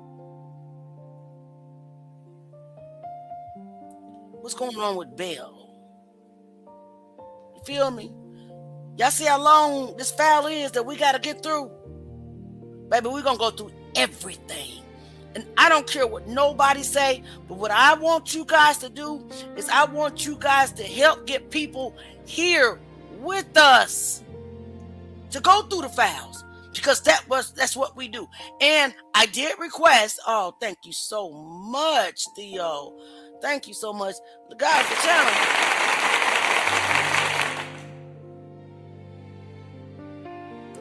What's going on with Bell? You feel me? Y'all see how long this file is that we got to get through? Baby, we're going to go through everything. And I don't care what nobody say, but what I want you guys to do is I want you guys to help get people here with us to go through the files, because that's what we do. And I did request, oh, thank you so much, Theo. Thank you so much. Guys, the channel.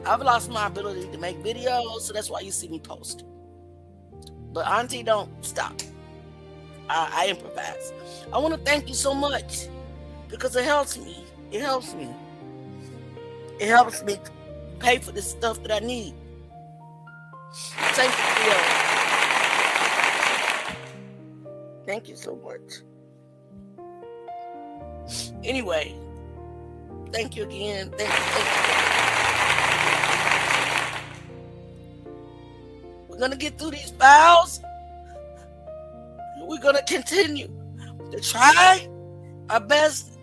I've lost my ability to make videos, so that's why you see me post. But Auntie, don't stop. I improvise. I want to thank you so much because it helps me. It helps me. It helps me pay for the stuff that I need. Thank you, Theo. Thank you so much. Anyway, thank you again. Thank you. We're going to get through these files. We're going to continue to try our best.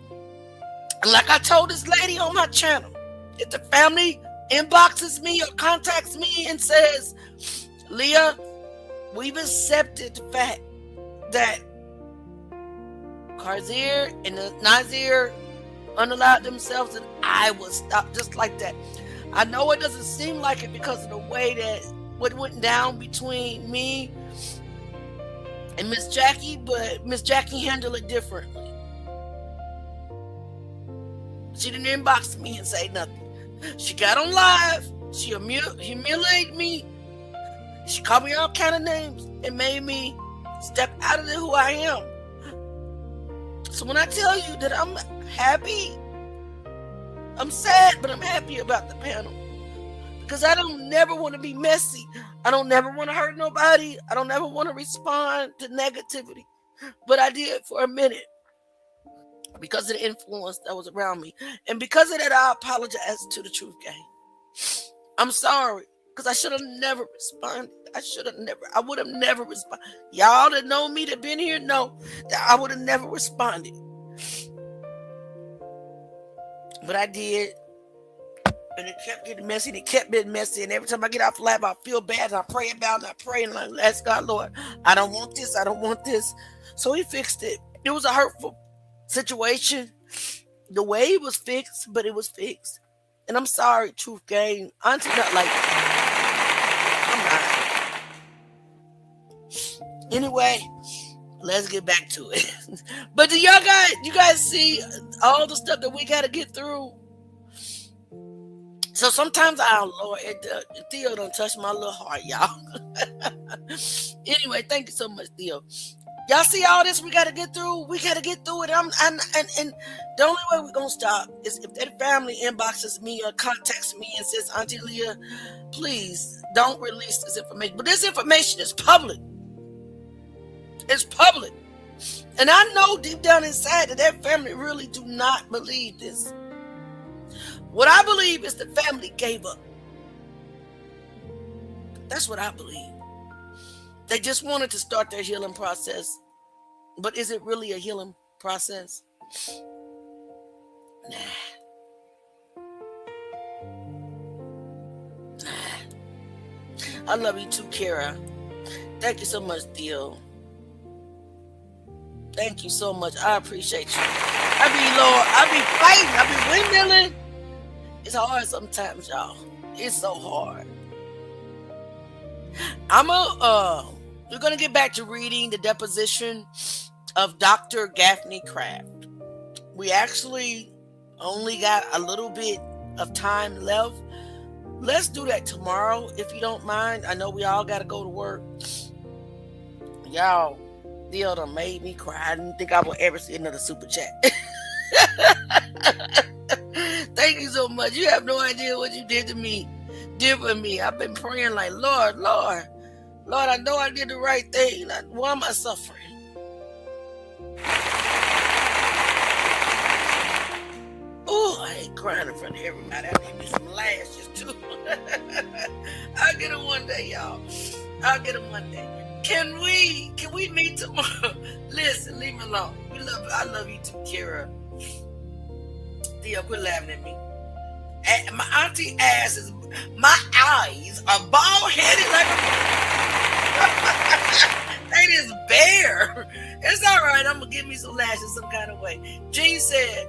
And like I told this lady on my channel, if the family inboxes me or contacts me and says, Leah, we've accepted the fact that Qaadir and Naazir unallowed themselves, and I will stop just like that. I know it doesn't seem like it because of the way that what went down between me and Miss Jackie, but Miss Jackie handled it differently. She didn't inbox me and say nothing. She got on live. She humiliated me. She called me all kind of names and made me step out of who I am. So when I tell you that I'm happy, I'm sad, but I'm happy about the panel. Because I don't never want to be messy. I don't never want to hurt nobody. I don't ever want to respond to negativity. But I did for a minute. Because of the influence that was around me. And because of that, I apologize to the Truth Gang. I'm sorry. Because I should have never responded. I would have never responded. Y'all that know me, that been here, know that I would have never responded. But I did. And it kept getting messy, and it kept being messy. And every time I get off the lab, I feel bad, and I pray about it, and I pray, and I ask God, Lord, I don't want this, I don't want this. So he fixed it. It was a hurtful situation. The way it was fixed, but it was fixed. And I'm sorry, Truth Gang. Auntie not like that. I'm not. Anyway, let's get back to it. But do you guys see all the stuff that we got to get through? So sometimes Lord, Theo don't touch my little heart, y'all. Anyway, thank you so much, Theo. Y'all see all this we got to get through? We got to get through it. And the only way we're going to stop is if that family inboxes me or contacts me and says, Auntie Leah, please don't release this information. But this information is public. It's public. And I know deep down inside that family really do not believe this. What I believe is the family gave up. That's what I believe. They just wanted to start their healing process. But is it really a healing process? Nah. I love you too, Kara. Thank you so much, Theo. Thank you so much. I appreciate you. I be fighting. I be windmilling. It's hard sometimes, y'all. It's so hard. We're gonna get back to reading the deposition of Dr. Gaffney Craft. We actually only got a little bit of time left. Let's do that tomorrow, if you don't mind. I know we all gotta go to work. Y'all, Theo done made me cry. I didn't think I would ever see another super chat. Thank you so much. You have no idea what you did to me. Did for me. I've been praying like, Lord, I know I did the right thing. Why am I suffering? Oh, I ain't crying in front of everybody. I need me some lashes too. I'll get them one day, y'all. I'll get them one day. Can we meet tomorrow? Listen, leave me alone. I love you too, Kira. Theo, quit laughing at me. My auntie ass is, my eyes are bald-headed like they just bare. It's all right. I'm going to give me some lashes some kind of way. Jean said,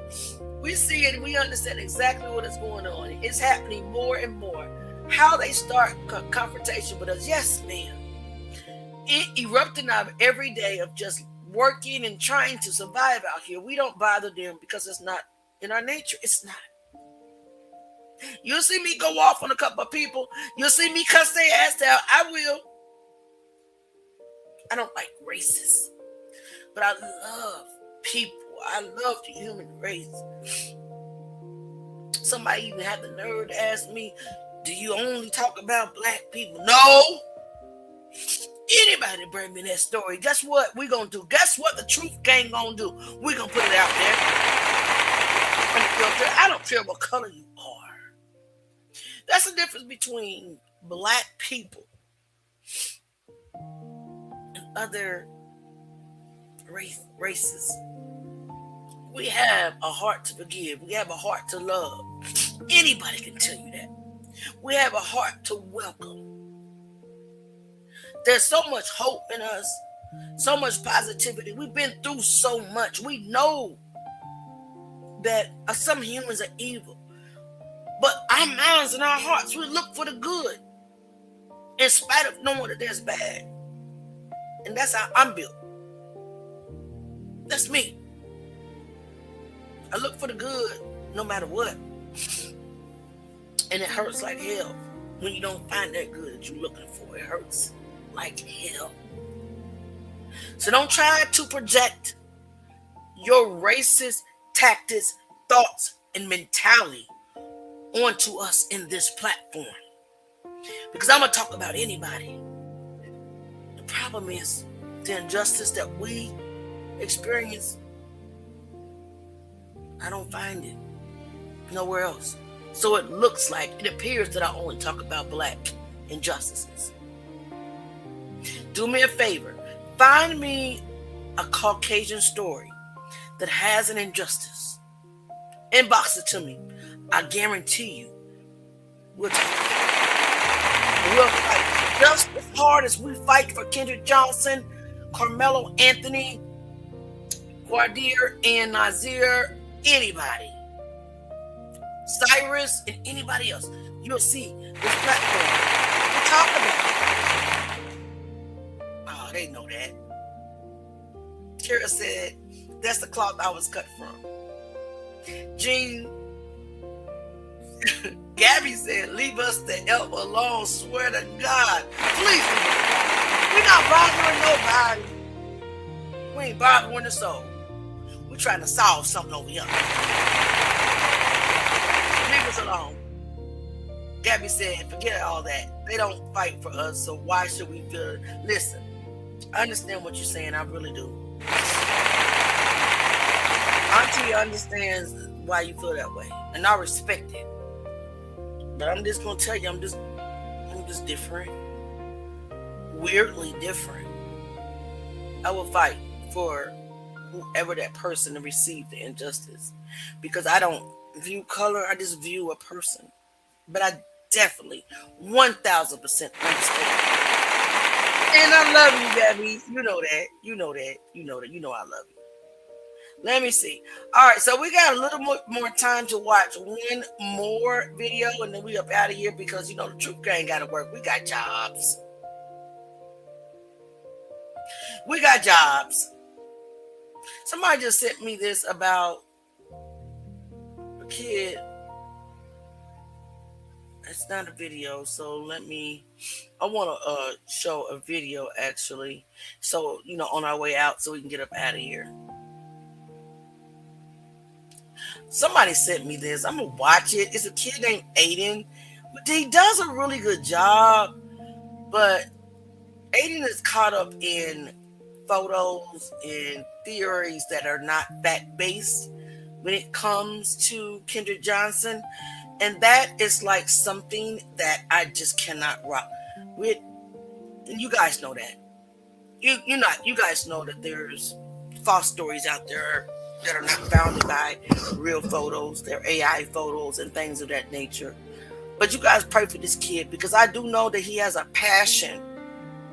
we see it and we understand exactly what is going on. It's happening more and more. How they start confrontation with us. Yes, ma'am. It erupting out of every day of just working and trying to survive out here. We don't bother them because it's not in our nature. It's not. You'll see me go off on a couple of people. You'll see me cuss their ass out. I will. I don't like racists. But I love people. I love the human race. Somebody even had the nerve to ask me, do you only talk about black people? No. Anybody bring me that story, guess what we're going to do? Guess what the truth gang going to do? We're going to put it out there. I don't care what color you are. That's the difference between black people and other races. We have a heart to forgive. We have a heart to love. Anybody can tell you that. We have a heart to welcome. There's so much hope in us, so much positivity. We've been through so much. We know that some humans are evil, but our minds and our hearts, we look for the good in spite of knowing that there's bad. And that's how I'm built. That's me. I look for the good no matter what. And it hurts like hell when you don't find that good that you're looking for. It hurts like hell. So don't try to project your racist tactics, thoughts, and mentality onto us in this platform. Because I'm going to talk about anybody. The problem is the injustice that we experience. I don't find it nowhere else. So it looks like, it appears that I only talk about black injustices. Do me a favor. Find me a Caucasian story that has an injustice. Inbox it to me. I guarantee you we'll talk. We'll fight just as hard as we fight for Kendrick Johnson, Karmelo Anthony, Qaadir, and Naazir, anybody. Cyrus, and anybody else. You'll see this platform. We'll talk about it. Oh, they know that. Kara said, that's the cloth I was cut from. Jean, Gabby said, leave us the F alone, swear to God. Please leave us alone. We're not bothering nobody. We ain't bothering the soul. We're trying to solve something over here. Leave us alone. Gabby said, forget all that. They don't fight for us, so why should we feel? Listen, I understand what you're saying. I really do. Auntie understands why you feel that way, and I respect it. But I'm just gonna tell you, I'm just different. Weirdly different. I will fight for whoever that person to receive the injustice, because I don't view color. I just view a person. But I definitely 1,000% understand. And I love you, Gabby. You know that. You know that. You know that. You know I love you. Let me see. All right, so we got a little more time to watch one more video, and then we up out of here because, you know, the Truth Gang got to work. We got jobs. We got jobs. Somebody just sent me this about a kid. It's not a video, so I want to show a video, actually. So, you know, on our way out so we can get up out of here. Somebody sent me this. I'm going to watch it. It's a kid named Aiden. He does a really good job, but Aiden is caught up in photos and theories that are not fact-based when it comes to Kendrick Johnson. And that is like something that I just cannot rock with. And you guys know that. You guys know that there's false stories out there that are not founded by real photos. They're AI photos and things of that nature. But you guys pray for this kid, because I do know that he has a passion.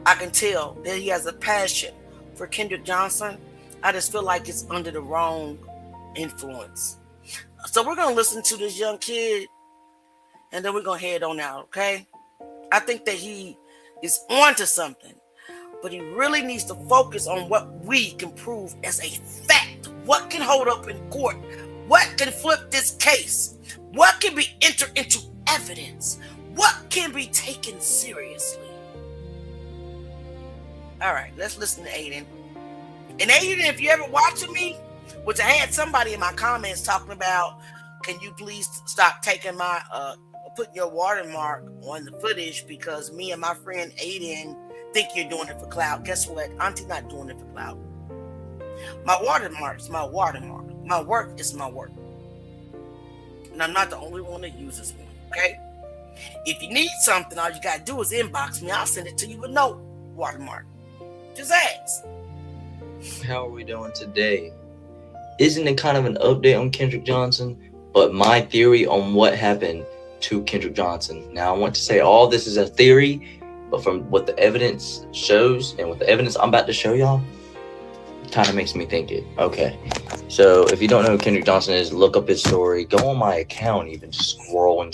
I can tell that he has a passion for Kendrick Johnson. I just feel like it's under the wrong influence. So we're going to listen to this young kid, and then we're going to head on out, okay? I think that he is onto something, but he really needs to focus on what we can prove as a fact. What can hold up in court? What can flip this case? What can be entered into evidence? What can be taken seriously? All right, let's listen to Aiden. And Aiden, if you ever watching me, which I had somebody in my comments talking about, can you please stop taking my putting your watermark on the footage, because me and my friend Aiden think you're doing it for clout. Guess what? Auntie not doing it for clout. My watermark's my watermark. My work is my work. And I'm not the only one that uses one, okay? If you need something, all you gotta do is inbox me. I'll send it to you with no watermark. Just ask. How are we doing today? Isn't it kind of an update on Kendrick Johnson? But my theory on what happened to Kendrick Johnson. Now, I want to say all this is a theory, but from what the evidence shows and what the evidence I'm about to show y'all, it kind of makes me think it. Okay, so if you don't know who Kendrick Johnson is, look up his story. Go on my account, even just scroll,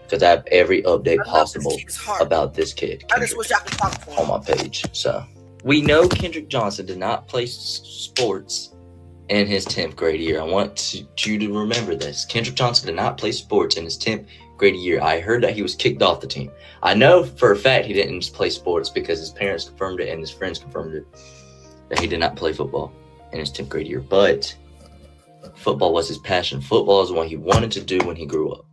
because I have every update possible about this kid, I just wish I could talk to him. on my page. So we know Kendrick Johnson did not play sports in his 10th grade year. I want you to remember this. Kendrick Johnson did not play sports in his 10th grade year. I heard that he was kicked off the team. I know for a fact he didn't just play sports, because his parents confirmed it and his friends confirmed it, that he did not play football in his 10th grade year. But football was his passion. Football is what he wanted to do when he grew up.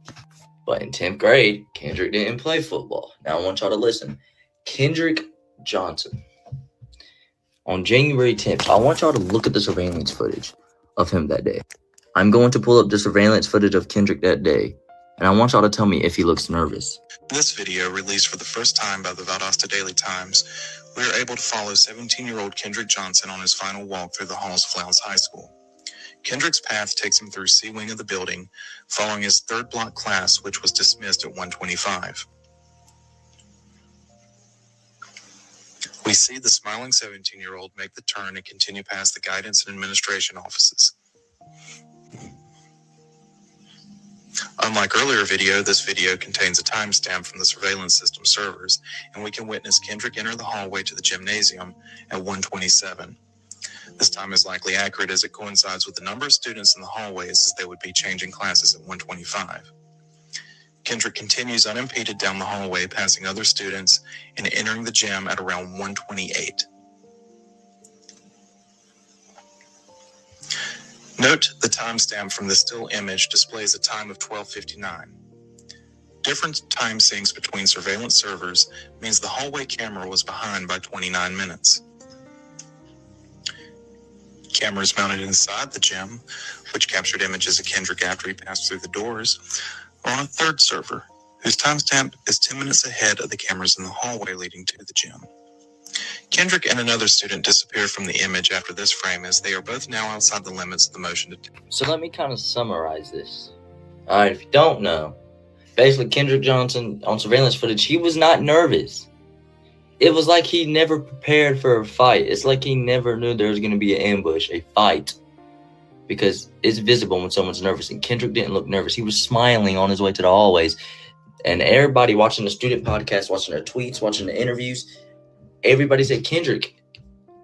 But in 10th grade, Kendrick didn't play football. Now I want y'all to listen. Kendrick Johnson, on January 10th, I want y'all to look at the surveillance footage of him that day. I'm going to pull up the surveillance footage of Kendrick that day, and I want y'all to tell me if he looks nervous. In this video, released for the first time by the Valdosta Daily Times, we are able to follow 17-year-old Kendrick Johnson on his final walk through the halls of Lowndes High School. Kendrick's path takes him through C wing of the building, following his third block class, which was dismissed at 1:25. We see the smiling 17-year-old make the turn and continue past the guidance and administration offices. Unlike earlier video, this video contains a timestamp from the surveillance system servers, and we can witness Kendrick enter the hallway to the gymnasium at 1:27. This time is likely accurate, as it coincides with the number of students in the hallways, as they would be changing classes at 1:25. Kendrick continues unimpeded down the hallway, passing other students and entering the gym at around 1:28. Note the timestamp from the still image displays a time of 12:59. Different time syncs between surveillance servers means the hallway camera was behind by 29 minutes. Cameras mounted inside the gym, which captured images of Kendrick after he passed through the doors, are on a third server, whose timestamp is 10 minutes ahead of the cameras in the hallway leading to the gym. Kendrick and another student disappeared from the image after this frame, as they are both now outside the limits of the motion detector. So let me kind of summarize this. All right, if you don't know, basically Kendrick Johnson on surveillance footage, he was not nervous. It was like he never prepared for a fight. It's like he never knew there was going to be an ambush, a fight. Because it's visible when someone's nervous, and Kendrick didn't look nervous. He was smiling on his way to the hallways. And everybody watching the student podcast, watching their tweets, watching the interviews, everybody said Kendrick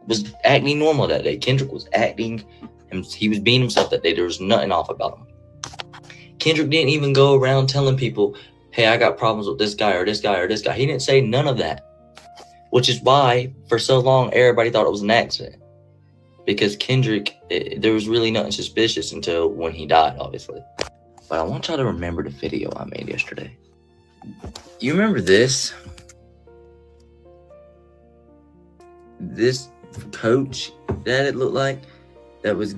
was acting normal that day. Kendrick was acting, and he was being himself that day. There was nothing off about him. Kendrick didn't even go around telling people, hey, I got problems with this guy or this guy or this guy. He didn't say none of that. Which is why, for so long, everybody thought it was an accident. Because Kendrick, there was really nothing suspicious until when he died, obviously. But I want y'all to remember the video I made yesterday. You remember this? This coach that it looked like? That was...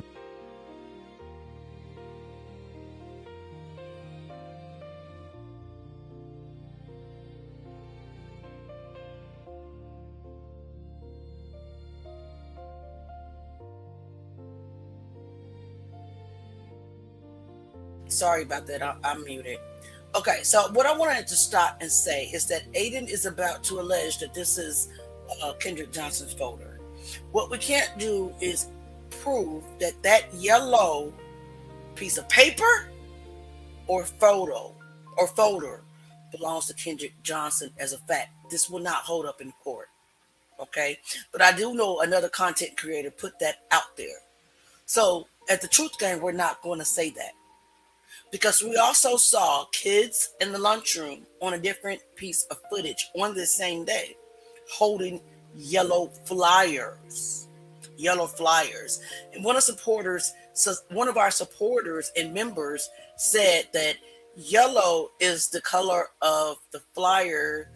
Sorry about that. I'm muted. Okay, so what I wanted to stop and say is that Aiden is about to allege that this is Kendrick Johnson's folder. What we can't do is prove that that yellow piece of paper or photo or folder belongs to Kendrick Johnson as a fact. This will not hold up in court. Okay, but I do know another content creator put that out there. So at the Truth Game, we're not going to say that. Because we also saw kids in the lunchroom on a different piece of footage on the same day holding yellow flyers. And one of our supporters and members said that yellow is the color of the flyer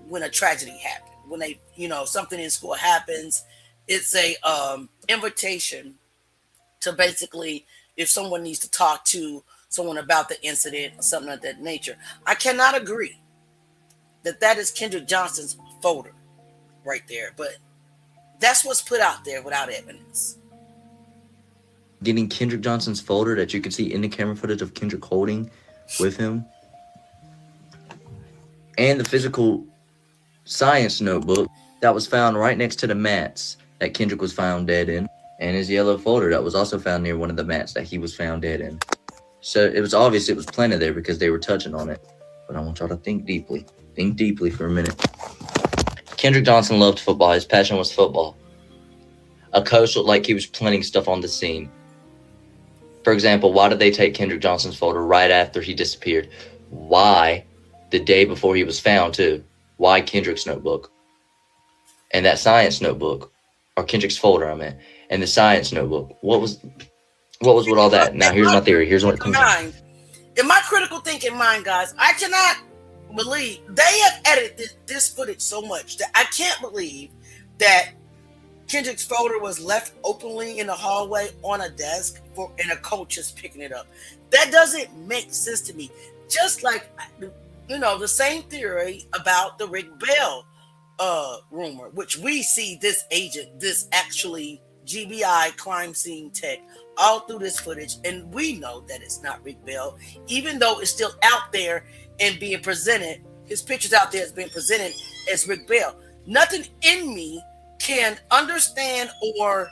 when a tragedy happens. When something in school happens, it's a invitation to basically, if someone needs to talk to someone about the incident or something of that nature. I cannot agree that is Kendrick Johnson's folder right there, but that's what's put out there without evidence. Getting Kendrick Johnson's folder that you can see in the camera footage of Kendrick holding with him, and the physical science notebook that was found right next to the mats that Kendrick was found dead in, and his yellow folder that was also found near one of the mats that he was found dead in. So it was obvious it was planted there because they were touching on it. But I want y'all to think deeply. Think deeply for a minute. Kendrick Johnson loved football. His passion was football. A coach looked like he was planting stuff on the scene. For example, why did they take Kendrick Johnson's folder right after he disappeared? Why the day before he was found, too? Why Kendrick's notebook? And that science notebook, or Kendrick's folder, I meant, and the science notebook. What was with all that? Now, here's my theory. Here's what it comes from. In my critical thinking mind, guys, I cannot believe they have edited this footage so much that I can't believe that Kendrick's folder was left openly in the hallway on a desk and a coach is picking it up. That doesn't make sense to me. Just like, the same theory about the Rick Bell rumor, which we see this agent, this actually GBI crime scene tech all through this footage, and we know that it's not Rick Bell, even though it's still out there and being presented. His picture's out there as being presented as Rick Bell. Nothing in me can understand or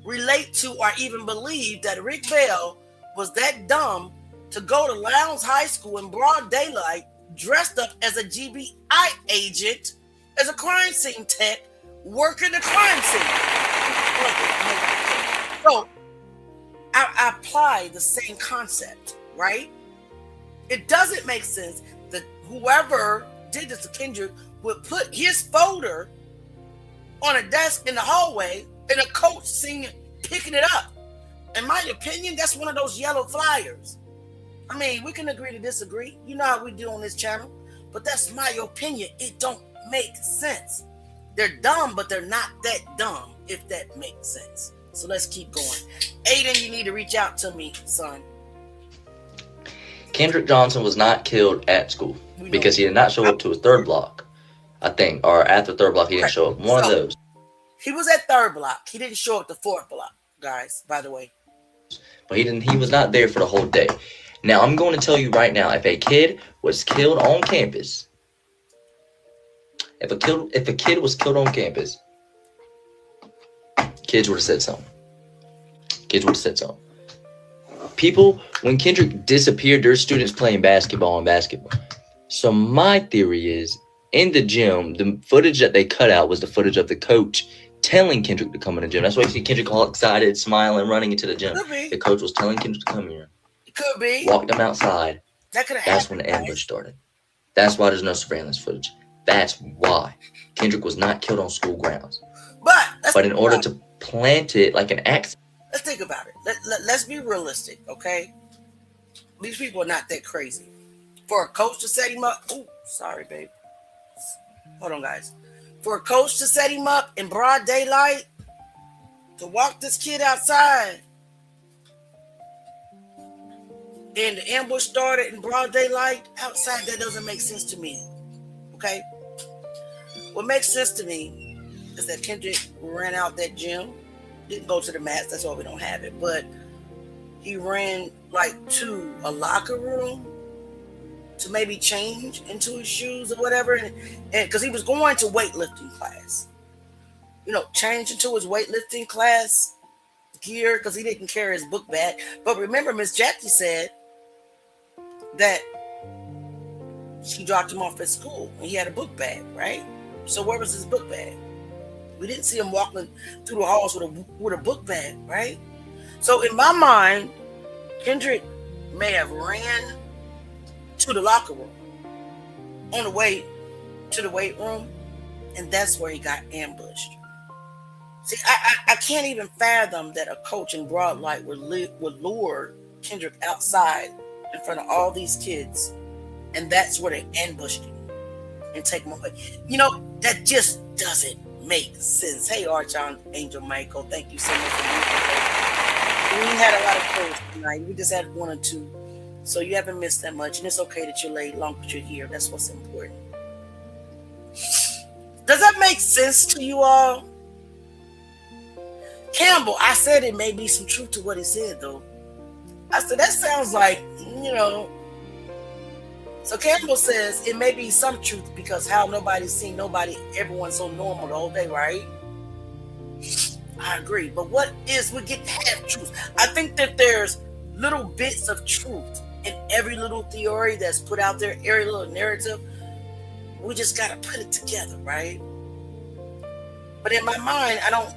relate to or even believe that Rick Bell was that dumb to go to Lowndes High School in broad daylight, dressed up as a GBI agent, as a crime scene tech, working the crime scene. So I apply the same concept, right? It doesn't make sense that whoever did this to Kendrick would put his folder on a desk in the hallway and a coach picking it up in my opinion, that's one of those yellow flyers. I mean, we can agree to disagree. You know how we do on this channel. But that's my opinion. It don't make sense. They're dumb, but they're not that dumb, if that makes sense. So let's keep going. Aiden, you need to reach out to me, son. Kendrick Johnson was not killed at school because he did not show up to his third block, I think, or at the third block he didn't show up. One of those. He was at third block. He didn't show up the fourth block, guys, by the way. But he was not there for the whole day. Now, I'm going to tell you right now, if a kid was killed on campus, if a kid was killed on campus, kids would have said something. Kids would have said something. People, when Kendrick disappeared, there's students playing basketball. So my theory is, in the gym, the footage that they cut out was the footage of the coach telling Kendrick to come in the gym. That's why you see Kendrick all excited, smiling, running into the gym. The coach was telling Kendrick to come here. It could be. Walked him outside. That's when the ambush started. That's why there's no surveillance footage. That's why Kendrick was not killed on school grounds. But in order to plant it like an accident. Let's think about it. Let's be realistic, okay? These people are not that crazy. For a coach to set him up. Ooh, sorry, babe. Hold on, guys. For a coach to set him up in broad daylight, to walk this kid outside, and the ambush started in broad daylight outside, that doesn't make sense to me. Okay? What makes sense to me is that Kendrick ran out that gym, didn't go to the mats, that's why we don't have it, but he ran like to a locker room to maybe change into his shoes or whatever, and because he was going to weightlifting class, change into his weightlifting class gear because he didn't carry his book bag. But remember, Miss Jackie said that she dropped him off at school and he had a book bag, right? So where was his book bag? We didn't see him walking through the halls with a book bag, right? So in my mind, Kendrick may have ran to the locker room on the way to the weight room, and that's where he got ambushed. See, I can't even fathom that a coach in broad light would lure Kendrick outside in front of all these kids, and that's where they ambushed him and take him away. That just doesn't make sense. Hey, Archangel Michael, thank you so much for being here. We had a lot of calls tonight. We just had one or two. So you haven't missed that much, and it's okay that you're late, long as you're here. That's what's important. Does that make sense to you all? Campbell, I said it may be some truth to what he said, though. I said, that sounds like, So Campbell says it may be some truth because how nobody's seen nobody, everyone's so normal the whole day, right? I agree. But what is, we get half truth. I think that there's little bits of truth in every little theory that's put out there, every little narrative. We just got to put it together, right? But in my mind, I don't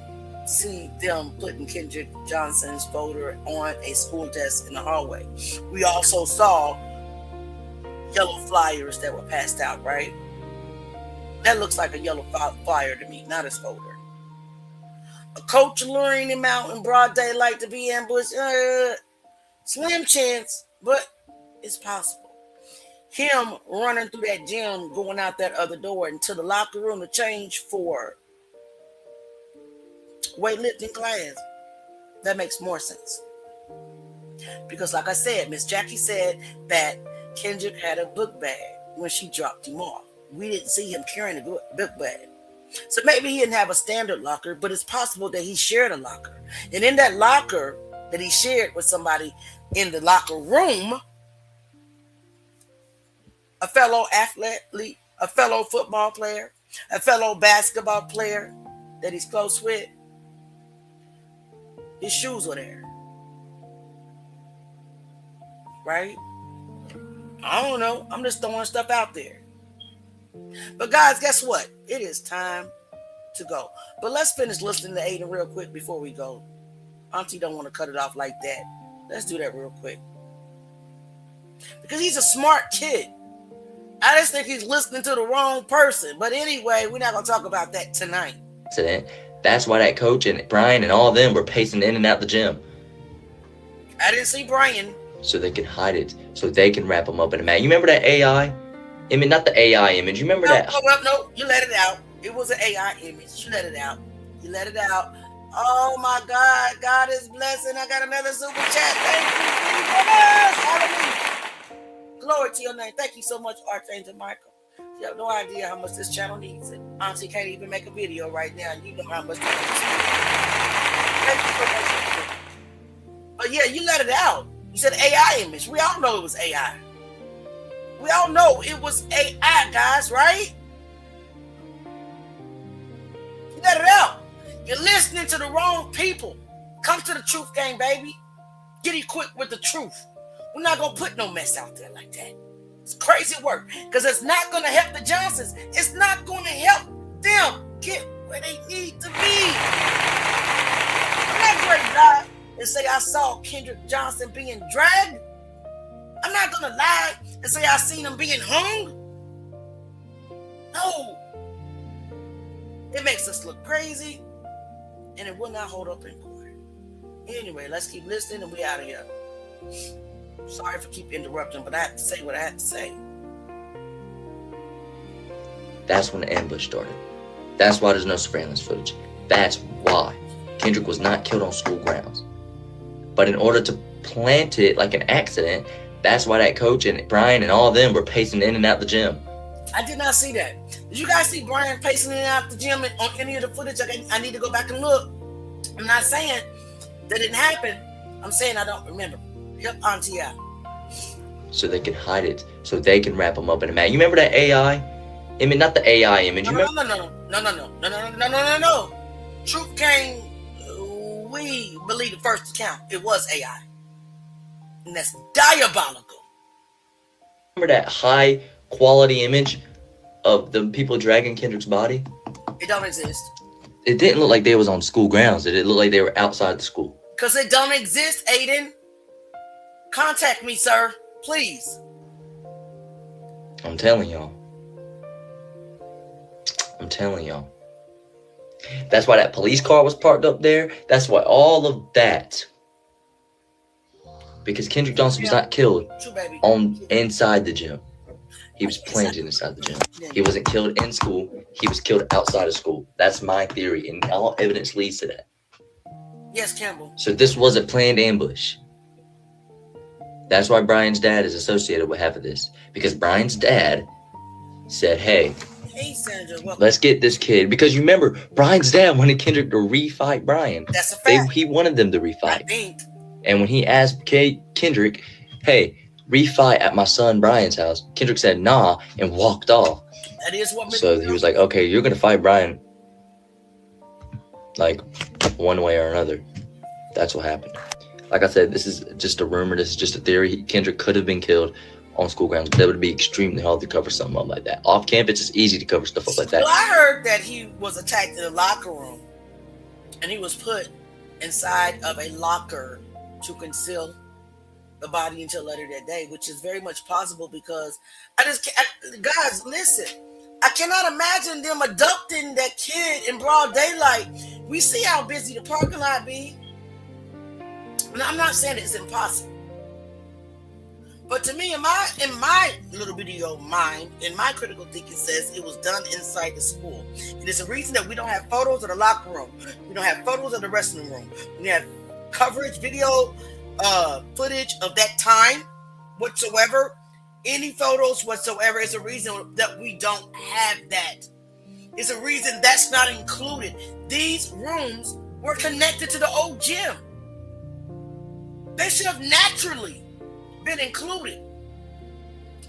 see them putting Kendrick Johnson's photo on a school desk in the hallway. We also saw yellow flyers that were passed out, right? That looks like a yellow flyer to me, not his folder. A coach luring him out in broad daylight to be ambushed, slim chance, but it's possible. Him running through that gym, going out that other door into the locker room to change for weightlifting class, that makes more sense. Because like I said, Miss Jackie said that Kendrick had a book bag when she dropped him off. We didn't see him carrying a book bag. So maybe he didn't have a standard locker, but it's possible that he shared a locker. And in that locker that he shared with somebody in the locker room, a fellow athlete, a fellow football player, a fellow basketball player that he's close with, his shoes were there. Right? I don't know. I'm just throwing stuff out there. But guys, guess what? It is time to go. But let's finish listening to Aiden real quick before we go. Auntie don't want to cut it off like that. Let's do that real quick. Because he's a smart kid. I just think he's listening to the wrong person. But anyway, we're not going to talk about that tonight. That's why that coach and Brian and all of them were pacing in and out the gym. I didn't see Brian. So they can hide it, so they can wrap him up in a mat. You remember that AI? I mean, not the AI image. You remember that? No, you let it out. It was an AI image. You let it out. You let it out. Oh my God, God is blessing. I got another super chat. Thank you. Hallelujah. Glory to your name. Thank you so much, Archangel Michael. You have no idea how much this channel needs it. Auntie can't even make a video right now. You know how much. Thank you so much. But yeah, you let it out. You said AI image. We all know it was AI. We all know it was AI, guys, right? You let it out. You're listening to the wrong people. Come to the truth game, baby. Get equipped with the truth. We're not going to put no mess out there like that. It's crazy work because it's not going to help the Johnsons. It's not going to help them get where they need to be. I'm not going to lie and say I saw Kendrick Johnson being dragged. I'm not going to lie and say I seen him being hung. No. It makes us look crazy and it will not hold up in court. Anyway, let's keep listening and we out of here. Sorry for keep interrupting, but I had to say what I had to say. That's when the ambush started. That's why there's no surveillance footage. That's why Kendrick was not killed on school grounds. But in order to plant it like an accident, that's why that coach and Brian and all of them were pacing in and out the gym. I did not see that. Did you guys see Brian pacing in and out the gym on any of the footage? I need to go back and look. I'm not saying that didn't happen. I'm saying I don't remember. Help Auntie out. So they can hide it, so they can wrap them up in a mat. You remember that AI? I mean, not the AI image. No. Truth came, we believe the first account. It was AI. And that's diabolical. Remember that high quality image of the people dragging Kendrick's body? It don't exist. It didn't look like they was on school grounds. It looked like they were outside the school. Because it don't exist, Aiden. Contact me, sir. Please. I'm telling y'all. I'm telling y'all. That's why that police car was parked up there. That's why all of that. Because Kendrick Johnson was not killed inside the gym. He was planted inside the gym. He wasn't killed in school. He was killed outside of school. That's my theory, and all evidence leads to that. Yes, Campbell. So this was a planned ambush. That's why Brian's dad is associated with half of this. Because Brian's dad said, hey, Sandra, let's get this kid. Because you remember, Brian's dad wanted Kendrick to refight Brian. That's a fact. He wanted them to refight. I think. And when he asked Kendrick, hey, refight at my son Brian's house, Kendrick said, nah, and walked off. That is what. So he was like, okay, you're going to fight Brian. Like, one way or another. That's what happened. Like I said, this is just a rumor. This is just a theory. Kendrick could have been killed on school grounds, but that would be extremely hard to cover something up like that. Off campus, it's easy to cover stuff up like that. Well, I heard that he was attacked in the locker room, and he was put inside of a locker to conceal the body until later that day, which is very much possible because I just can't. Guys, listen. I cannot imagine them abducting that kid in broad daylight. We see how busy the parking lot be. And I'm not saying it's impossible. But to me, in my little video mind, in my critical thinking says it was done inside the school. And it's a reason that we don't have photos of the locker room. We don't have photos of the wrestling room. We have coverage, video, footage of that time whatsoever. Any photos whatsoever is a reason that we don't have that. It's a reason that's not included. These rooms were connected to the old gym. They should have naturally been included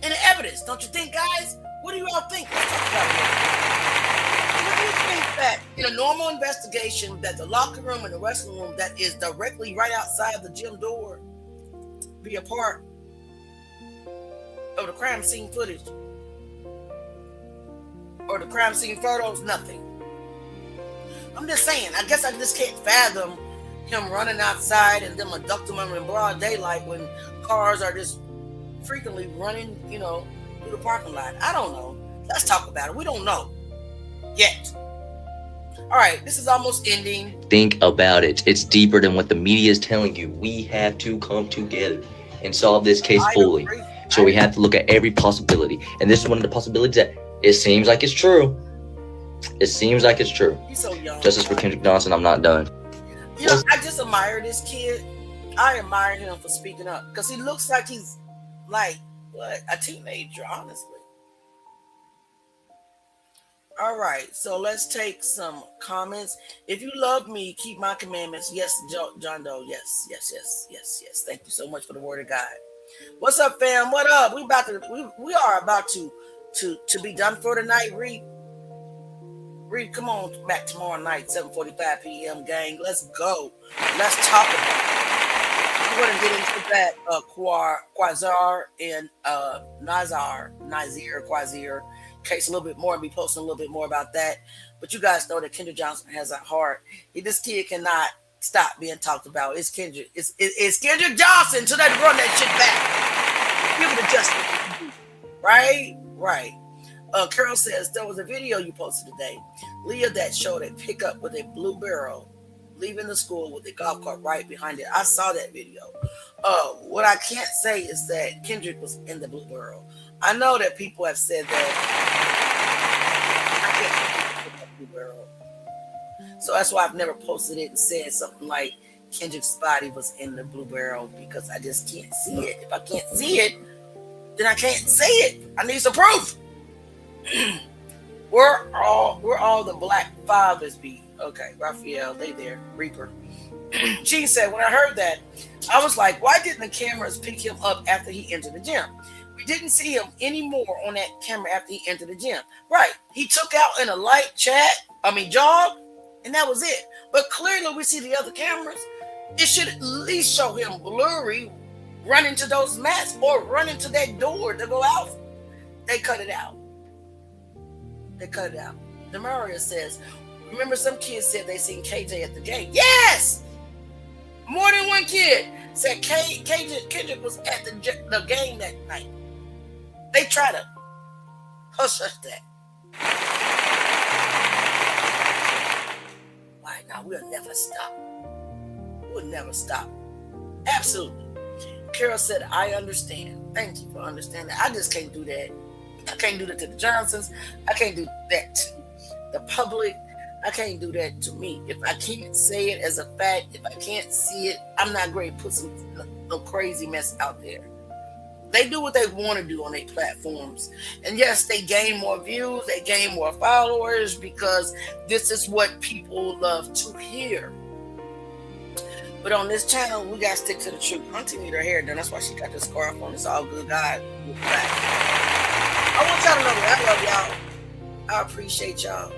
in the evidence. Don't you think, guys? What do you all think? Let's talk about it. What do you think that in a normal investigation that the locker room and the wrestling room that is directly right outside the gym door be a part of the crime scene footage? Or the crime scene photos? Nothing. I'm just saying, I guess I just can't fathom him running outside and them abducting him in broad daylight when cars are just frequently running, through the parking lot. I don't know. Let's talk about it. We don't know yet. All right, this is almost ending. Think about it. It's deeper than what the media is telling you. We have to come together and solve this case fully. So we have to look at every possibility. And this is one of the possibilities that it seems like it's true. It seems like it's true. He's so young. Justice for Kendrick Johnson. I'm not done. You know, I just admire this kid. I admire him for speaking up because he looks like he's like what, a teenager, honestly. All right, so let's take some comments. If you love me, keep my commandments. Yes, John Doe. Yes. Thank you so much for the word of God. What's up, fam? What up? We are about to be done for tonight. Reed, come on back tomorrow night, 7:45 p.m. gang. Let's go. Let's talk about it. I'm going to get into that Qaadir and Naazir Qaadir case a little bit more and be posting a little bit more about that. But you guys know that Kendrick Johnson has a heart. This kid cannot stop being talked about. It's Kendrick. It's Kendrick Johnson. So they run that shit back. Give it a justice. Right? Carol says there was a video you posted today, Leah, that showed a pickup with a blue barrel leaving the school with a golf cart right behind it. I saw that video. What I can't say is that Kendrick was in the blue barrel. I know that people have said that. I can't in the blue barrel. So that's why I've never posted it and said something like Kendrick's body was in the blue barrel, because I just can't see it. If I can't see it, then I can't say it. I need some proof. We're all the black fathers be. Okay, Raphael, they there. Reaper. She said, when I heard that, I was like, why didn't the cameras pick him up after he entered the gym? We didn't see him anymore on that camera after he entered the gym. Right. He took out in a light jog, and that was it. But clearly we see the other cameras. It should at least show him blurry running to those mats or running to that door to go out. They cut it out. Demaria says, remember some kids said they seen KJ at the game. Yes! More than one kid said Kendrick was at the game that night. They try to hush that. Why now? We'll never stop. Absolutely. Carol said, I understand. Thank you for understanding. I just can't do that. I can't do that to the Johnsons. I can't do that to the public. I can't do that to me. If I can't say it as a fact, if I can't see it, I'm not going to put no crazy mess out there. They do what they want to do on their platforms. And yes, they gain more views, they gain more followers, because this is what people love to hear. But on this channel, we got to stick to the truth. Auntie need her hair done. That's why she got this scarf on. It's all good. God will be back. I want y'all to know that I love y'all. I appreciate y'all.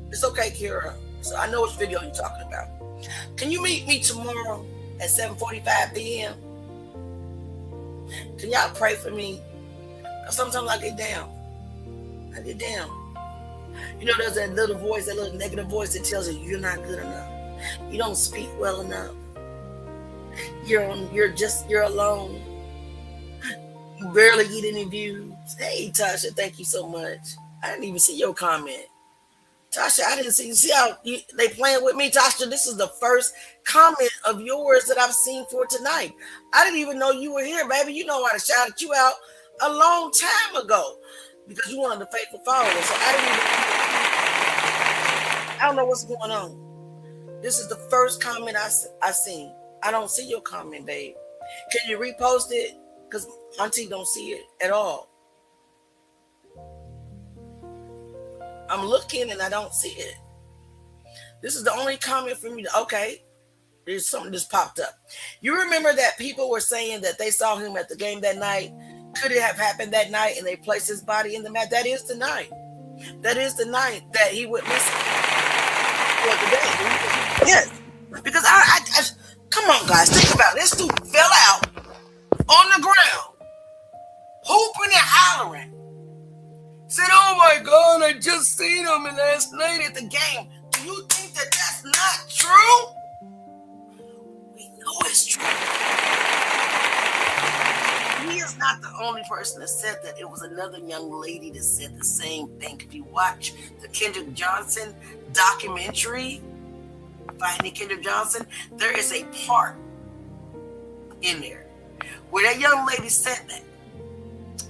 It's okay, Kira. So I know which video you're talking about. Can you meet me tomorrow at 7:45 p.m.? Can y'all pray for me? Because sometimes I get down. You know, there's that little voice, that little negative voice that tells you you're not good enough. You don't speak well enough. You're alone. You barely get any views. Hey, Tasha, thank you so much. I didn't even see your comment. Tasha, I didn't see how they playing with me. Tasha, this is the first comment of yours that I've seen for tonight. I didn't even know you were here, baby. You know I shouted you out a long time ago because you're one of the faithful followers. So I don't know what's going on. This is the first comment I seen. I don't see your comment, babe. Can you repost it? Because Auntie don't see it at all. I'm looking and I don't see it. This is the only comment for me. Okay. There's something just popped up. You remember that people were saying that they saw him at the game that night? Could it have happened that night and they placed his body in the mat? That is the night. That is the night that he went missing. Yes. Because I come on, guys. Think about it. This dude fell out on the ground, hooping and hollering. Said, oh my God, I just seen him last night at the game. Do you think that that's not true? We know it's true. he is not the only person that said that. It was another young lady that said the same thing. If you watch the Kendrick Johnson documentary, Finding Kendrick Johnson, there is a part in there where that young lady said that,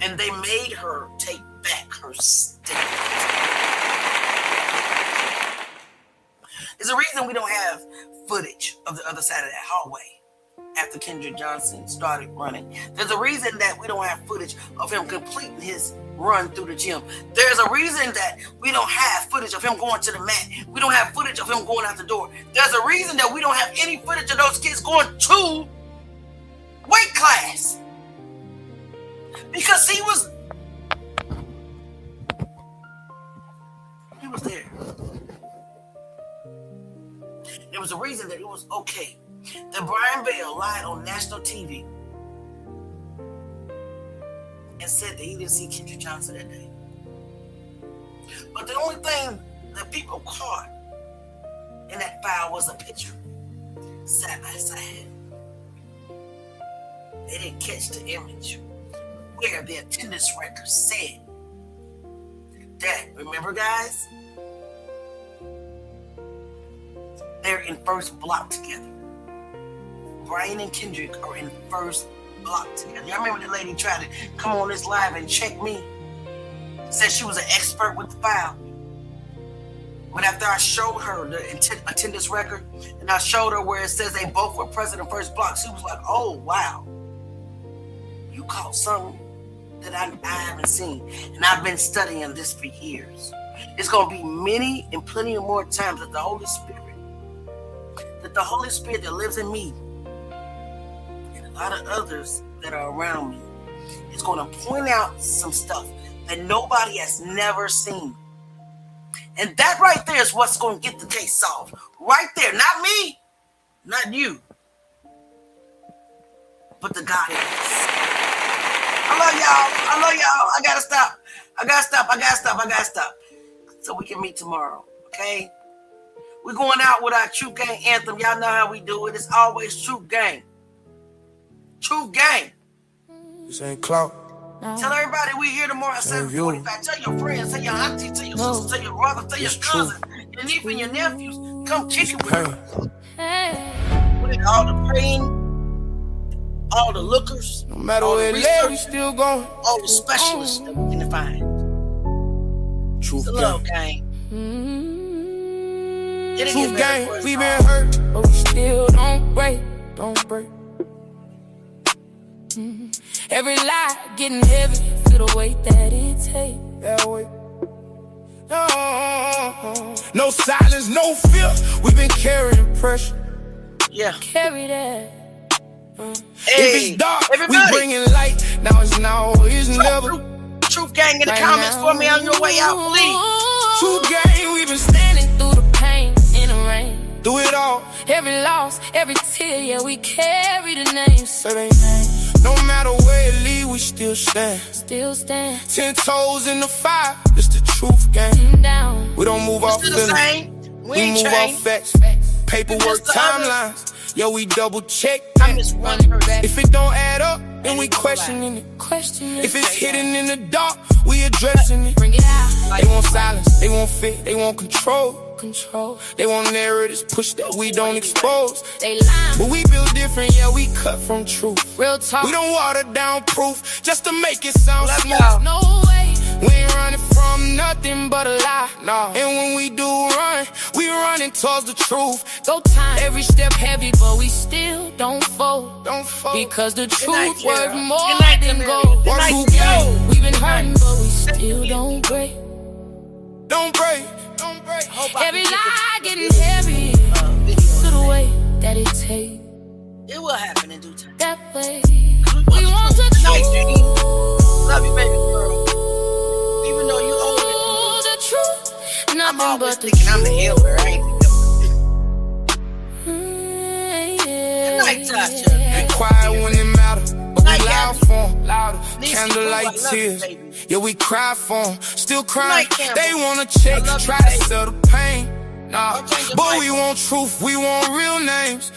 and they made her take back her statement. There's a reason we don't have footage of the other side of that hallway after Kendrick Johnson started running. There's a reason that we don't have footage of him completing his run through the gym. There's a reason that we don't have footage of him going to the mat. We don't have footage of him going out the door. There's a reason that we don't have any footage of those kids going to weight class. Because he was there. There was a reason that it was okay that Brian Bell lied on national TV and said that he didn't see Kendrick Johnson that day. But the only thing that people caught in that file was a picture side by side. They didn't catch the image where the attendance record said that, remember guys, they're in first block together. Brian and Kendrick are in first block together. Y'all remember the lady tried to come on this live and check me? Said she was an expert with the file. But after I showed her the attendance record and I showed her where it says they both were present in first block, she was like, oh, wow. You caught something that I haven't seen. And I've been studying this for years. It's going to be many and plenty of more times that the Holy Spirit that lives in me and a lot of others that are around me is going to point out some stuff that nobody has never seen. And that right there is what's going to get the case solved. Right there. Not me. Not you. But the God is. I love y'all. I gotta stop. So we can meet tomorrow. Okay? We're going out with our Truth Gang anthem. Y'all know how we do it. It's always Truth Gang. Truth Gang. This ain't clout. Tell everybody we here tomorrow at 7:45. Tell your friends, tell your auntie, tell your sister, tell your brother, tell your cousin, your niece and your nephews. Come kick it with them. With all the praying, all the lookers, no matter all where the it led, we research, still going. all the specialists that we can find. Truth It's a love gang. Truth gang, we been hurt, but we still don't break. Every lie getting heavy, feel the weight that it takes. That weight. No silence, no fear. We've been carrying pressure. Yeah. Carry that. Hey, if it's dark, everybody. We bringing light. Now it's never. Truth gang in the comments for me on your way out, please. Truth gang, we've been standing through the pain in the rain. Do it all. Every loss, every tear, yeah, we carry the names. No matter where it lead, we still stand. 10 toes in the fire, it's the truth gang. We don't move off feelings. We move off facts. Paperwork, timelines. Yo, we double check that. If it don't add up, then we questioning it. If it's hidden in the dark, we addressing it. Bring it out. They want silence, they want fit, they want control. They want narratives, push that we don't expose. They lie, but we build different, yeah, we cut from truth. Real talk. We don't water down proof just to make it sound smooth. No way. We ain't running from nothing but a lie. No. And when we do run, we running towards the truth. Go time. Every step heavy, but we still don't fold. Because the truth worth more than gold. We've been hurting, but we still don't break. Every lie getting heavy. To the way that it takes. It will happen in due time. That way. We want the truth. Love you, baby girl. Even though you own the truth. I'm always thinking I'm the elder. I ain't the elder. Good night, Tasha. Be quiet when it matters. But we loud for 'em. Candlelight tears. Yeah, we cry for 'em. Still crying. They wanna check, try to sell the pain. Nah, but we want truth. We want real names.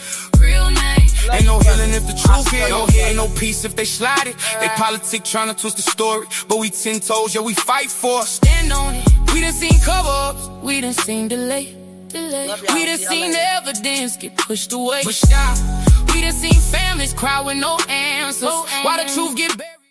Ain't no healing if the truth hit. Ain't no peace if they slide it. They politic trying to twist the story, but we 10 toes, yeah, we fight for it. Stand on it. We done seen cover-ups, we done seen delay. We done seen the evidence get pushed away. We done seen families cry with no answers. Why the truth get buried?